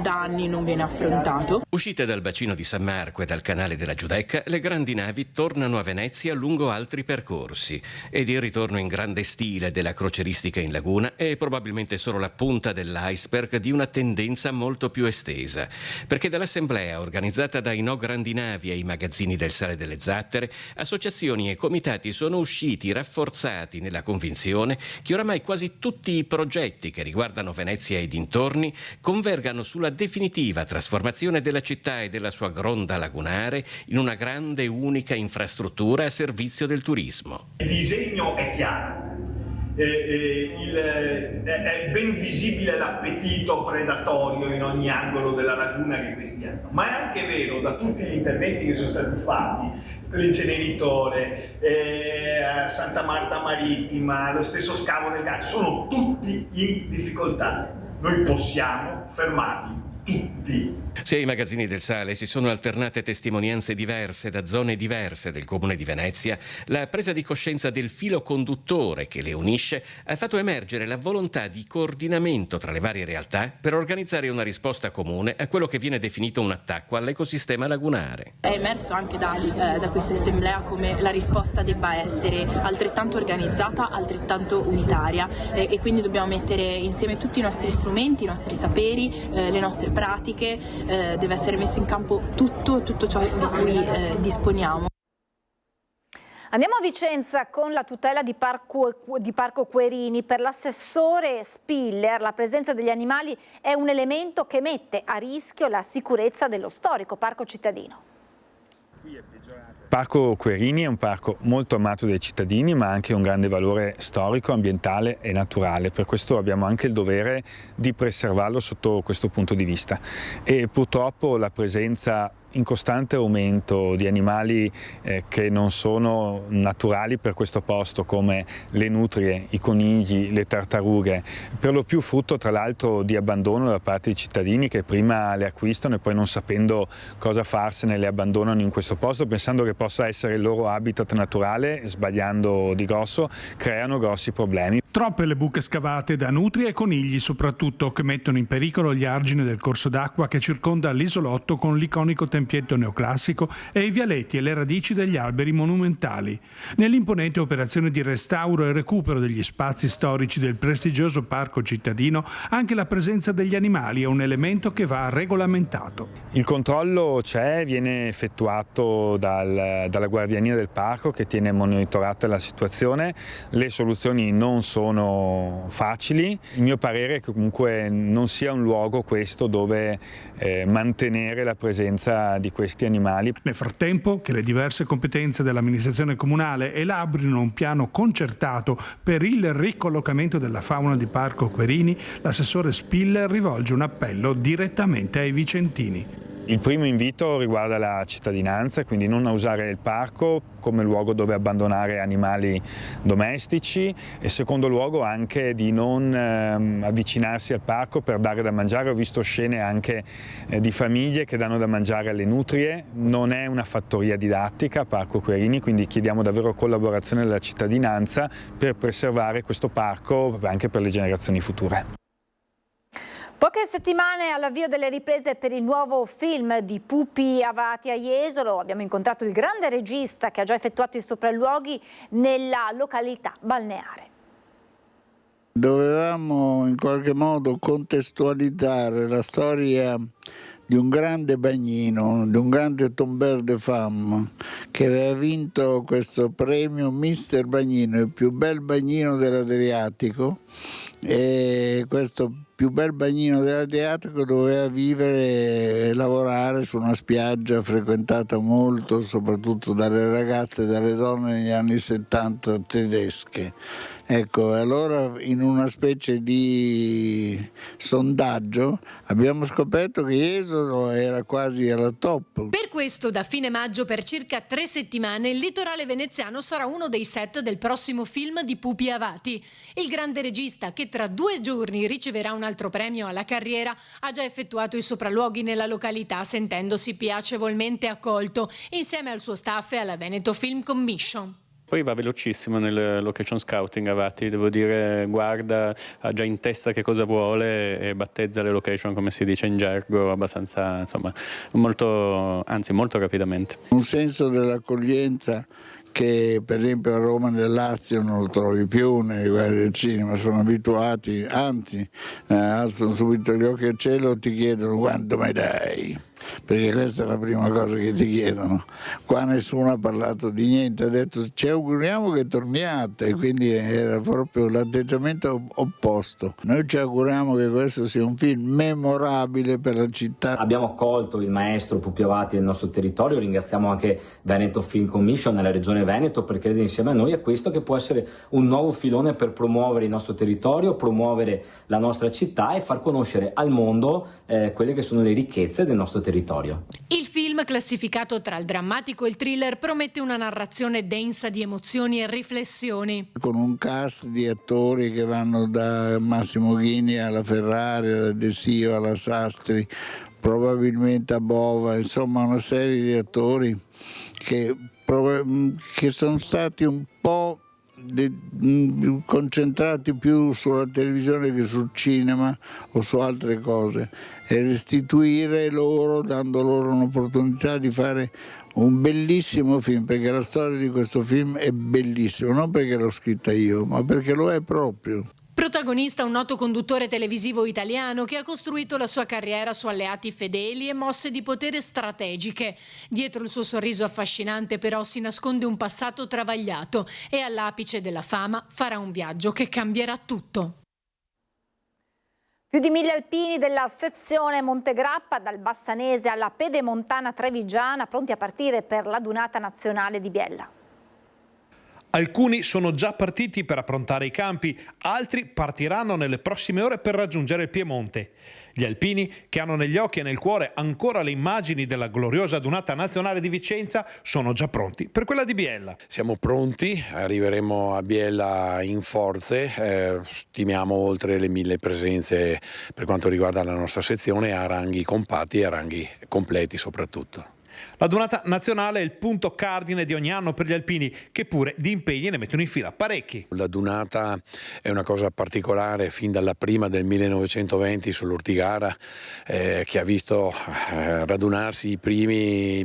anni non viene affrontato. Uscite dal bacino di San Marco e dal canale della Giudecca, le grandi navi tornano a Venezia lungo altri percorsi ed il ritorno in grande stile della croceristica in laguna è probabilmente solo la punta dell'iceberg di una tendenza molto più estesa, perché dall'assemblea organizzata dai No Grandi Navi e i magazzini del Sale delle Zattere, associazioni e comitati sono usciti rafforzati nella convinzione che oramai quasi tutti i progetti che riguardano Venezia e dintorni convergano sulla definitiva trasformazione della città e della sua gronda lagunare in una grande unica infrastruttura a servizio del turismo. Il disegno è chiaro, è ben visibile l'appetito predatorio in ogni angolo della laguna che questi hanno, ma è anche vero da tutti gli interventi che sono stati fatti, l'inceneritore, Santa Marta Marittima, lo stesso scavo del gas, sono tutti in difficoltà. Noi possiamo fermarli tutti. Se ai magazzini del Sale si sono alternate testimonianze diverse da zone diverse del Comune di Venezia, la presa di coscienza del filo conduttore che le unisce ha fatto emergere la volontà di coordinamento tra le varie realtà per organizzare una risposta comune a quello che viene definito un attacco all'ecosistema lagunare. È emerso anche da questa assemblea come la risposta debba essere altrettanto organizzata, altrettanto unitaria e quindi dobbiamo mettere insieme tutti i nostri strumenti, i nostri saperi, le nostre pratiche. Deve essere messo in campo tutto ciò di cui disponiamo. Andiamo a Vicenza con la tutela di Parco Querini. Per l'assessore Spiller la presenza degli animali è un elemento che mette a rischio la sicurezza dello storico parco cittadino. Parco Querini è un parco molto amato dai cittadini, ma anche un grande valore storico, ambientale e naturale. Per questo abbiamo anche il dovere di preservarlo sotto questo punto di vista. E purtroppo la presenza in costante aumento di animali che non sono naturali per questo posto, come le nutrie, i conigli, le tartarughe, per lo più frutto tra l'altro di abbandono da parte dei cittadini che prima le acquistano e poi non sapendo cosa farsene le abbandonano in questo posto pensando che possa essere il loro habitat naturale, sbagliando di grosso, creano grossi problemi. Troppe le buche scavate da nutrie e conigli soprattutto, che mettono in pericolo gli argini del corso d'acqua che circonda l'isolotto con l'iconico tempietto neoclassico e i vialetti e le radici degli alberi monumentali. Nell'imponente operazione di restauro e recupero degli spazi storici del prestigioso parco cittadino, anche la presenza degli animali è un elemento che va regolamentato. Il controllo c'è, viene effettuato dalla Guardiania del Parco che tiene monitorata la situazione. Le soluzioni non sono facili. Il mio parere è che comunque non sia un luogo questo dove mantenere la presenza di questi animali. Nel frattempo che le diverse competenze dell'amministrazione comunale elaborino un piano concertato per il ricollocamento della fauna di Parco Querini, l'assessore Spiller rivolge un appello direttamente ai vicentini. Il primo invito riguarda la cittadinanza, quindi non a usare il parco come luogo dove abbandonare animali domestici e secondo luogo anche di non avvicinarsi al parco per dare da mangiare. Ho visto scene anche di famiglie che danno da mangiare alle nutrie, non è una fattoria didattica Parco Querini, quindi chiediamo davvero collaborazione della cittadinanza per preservare questo parco anche per le generazioni future. Poche settimane all'avvio delle riprese per il nuovo film di Pupi Avati a Jesolo, abbiamo incontrato il grande regista che ha già effettuato i sopralluoghi nella località balneare. Dovevamo in qualche modo contestualizzare la storia di un grande bagnino, di un grande tombeur de femme che aveva vinto questo premio Mister Bagnino, il più bel bagnino dell'Adriatico, e questo più bel bagnino dell'Adriatico doveva vivere e lavorare su una spiaggia frequentata molto soprattutto dalle ragazze e dalle donne negli anni 70 tedesche. Ecco, allora in una specie di sondaggio abbiamo scoperto che Jesolo era quasi alla top. Per questo da fine maggio per circa 3 settimane il litorale veneziano sarà uno dei set del prossimo film di Pupi Avati. Il grande regista, che tra 2 giorni riceverà un altro premio alla carriera, ha già effettuato i sopralluoghi nella località sentendosi piacevolmente accolto insieme al suo staff e alla Veneto Film Commission. Poi va velocissimo nel location scouting Avati, devo dire, guarda, ha già in testa che cosa vuole e battezza le location, come si dice in gergo, abbastanza, insomma, molto rapidamente. Un senso dell'accoglienza che per esempio a Roma e nel Lazio non lo trovi più nei guardi del cinema, sono abituati, anzi alzano subito gli occhi al cielo e ti chiedono quanto mi dai, perché questa è la prima cosa che ti chiedono. Qua nessuno ha parlato di niente, ha detto ci auguriamo che torniate, quindi era proprio l'atteggiamento opposto. Noi ci auguriamo che questo sia un film memorabile per la città. Abbiamo accolto il maestro Pupi Avati nel nostro territorio, ringraziamo anche Veneto Film Commission nella regione Veneto per credere insieme a noi a questo che può essere un nuovo filone per promuovere il nostro territorio, promuovere la nostra città e far conoscere al mondo quelle che sono le ricchezze del nostro territorio. Il film, classificato tra il drammatico e il thriller, promette una narrazione densa di emozioni e riflessioni. Con un cast di attori che vanno da Massimo Ghini alla Ferrari, alla De Sio, alla Sastri, probabilmente a Bova, insomma una serie di attori che sono stati un po' concentrati più sulla televisione che sul cinema o su altre cose, e restituire loro, dando loro un'opportunità di fare un bellissimo film, perché la storia di questo film è bellissima, non perché l'ho scritta io, ma perché lo è proprio. Protagonista un noto conduttore televisivo italiano che ha costruito la sua carriera su alleati fedeli e mosse di potere strategiche. Dietro il suo sorriso affascinante però si nasconde un passato travagliato e all'apice della fama farà un viaggio che cambierà tutto. Più di 1000 alpini della sezione Montegrappa, dal Bassanese alla Pedemontana Trevigiana, pronti a partire per la Dunata Nazionale di Biella. Alcuni sono già partiti per approntare i campi, altri partiranno nelle prossime ore per raggiungere il Piemonte. Gli alpini, che hanno negli occhi e nel cuore ancora le immagini della gloriosa Dunata Nazionale di Vicenza, sono già pronti per quella di Biella. Siamo pronti, arriveremo a Biella in forze, stimiamo oltre le 1000 presenze per quanto riguarda la nostra sezione, a ranghi compatti e a ranghi completi soprattutto. La Dunata Nazionale è il punto cardine di ogni anno per gli alpini, che pure di impegni ne mettono in fila parecchi. La Dunata è una cosa particolare fin dalla prima del 1920 sull'Ortigara, che ha visto radunarsi i primi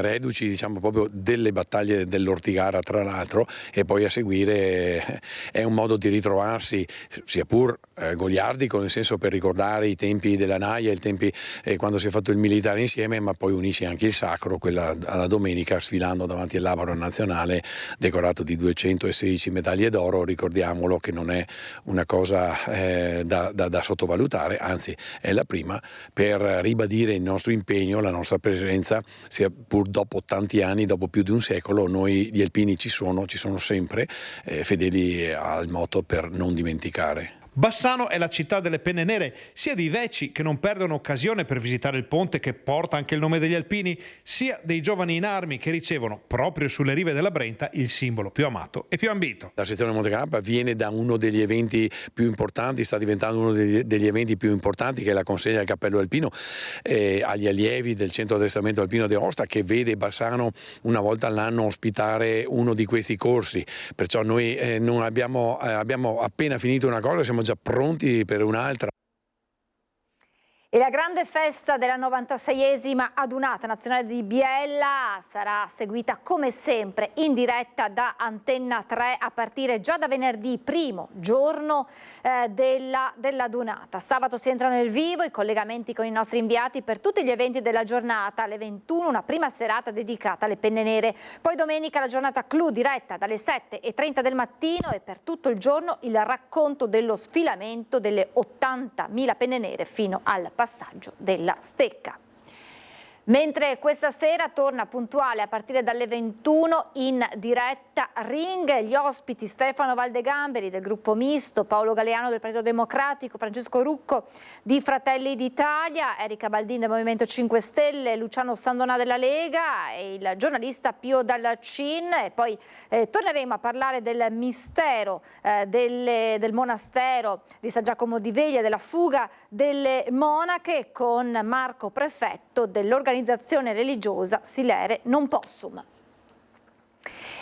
reduci, diciamo proprio delle battaglie dell'Ortigara tra l'altro, e poi a seguire è un modo di ritrovarsi, sia pur goliardico, nel senso per ricordare i tempi della Naia, i tempi quando si è fatto il militare insieme, ma poi unisce anche il sacro, quella alla domenica, sfilando davanti al Labaro Nazionale decorato di 216 medaglie d'oro. Ricordiamolo che non è una cosa da sottovalutare, anzi è la prima, per ribadire il nostro impegno, la nostra presenza, sia pur dopo tanti anni, dopo più di un secolo. Noi gli alpini ci sono sempre, fedeli al motto per non dimenticare. Bassano è la città delle penne nere, sia dei vecchi che non perdono occasione per visitare il ponte che porta anche il nome degli alpini, sia dei giovani in armi che ricevono proprio sulle rive della Brenta il simbolo più amato e più ambito. La sezione Montegrappa viene da uno degli eventi più importanti, sta diventando uno degli eventi più importanti, che è la consegna del cappello alpino agli allievi del centro addestramento alpino di Aosta, che vede Bassano una volta all'anno ospitare uno di questi corsi. Perciò noi abbiamo appena finito una cosa, siamo già pronti per un'altra. E la grande festa della 96esima adunata nazionale di Biella sarà seguita come sempre in diretta da Antenna 3 a partire già da venerdì, primo giorno dell'adunata. Sabato si entra nel vivo, i collegamenti con i nostri inviati per tutti gli eventi della giornata. Alle 21 una prima serata dedicata alle penne nere. Poi domenica la giornata clou diretta dalle 7:30 del mattino e per tutto il giorno il racconto dello sfilamento delle 80.000 penne nere fino al passaggio della stecca. Mentre questa sera torna puntuale a partire dalle 21 in diretta Ring, gli ospiti Stefano Valdegamberi del gruppo misto, Paolo Galeano del Partito Democratico, Francesco Rucco di Fratelli d'Italia, Erika Baldin del Movimento 5 Stelle, Luciano Sandonà della Lega e il giornalista Pio Dallacin. E poi torneremo a parlare del mistero del monastero di San Giacomo di Veglia, della fuga delle monache con Marco Prefetto dell'organizzazione religiosa Silere Non Possum.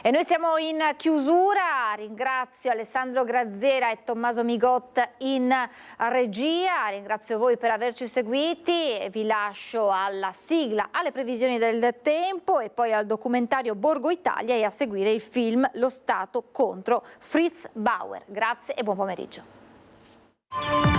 E noi siamo in chiusura, ringrazio Alessandro Graziera e Tommaso Migot in regia, ringrazio voi per averci seguiti e vi lascio alla sigla, alle previsioni del tempo e poi al documentario Borgo Italia e a seguire il film Lo Stato contro Fritz Bauer. Grazie e buon pomeriggio.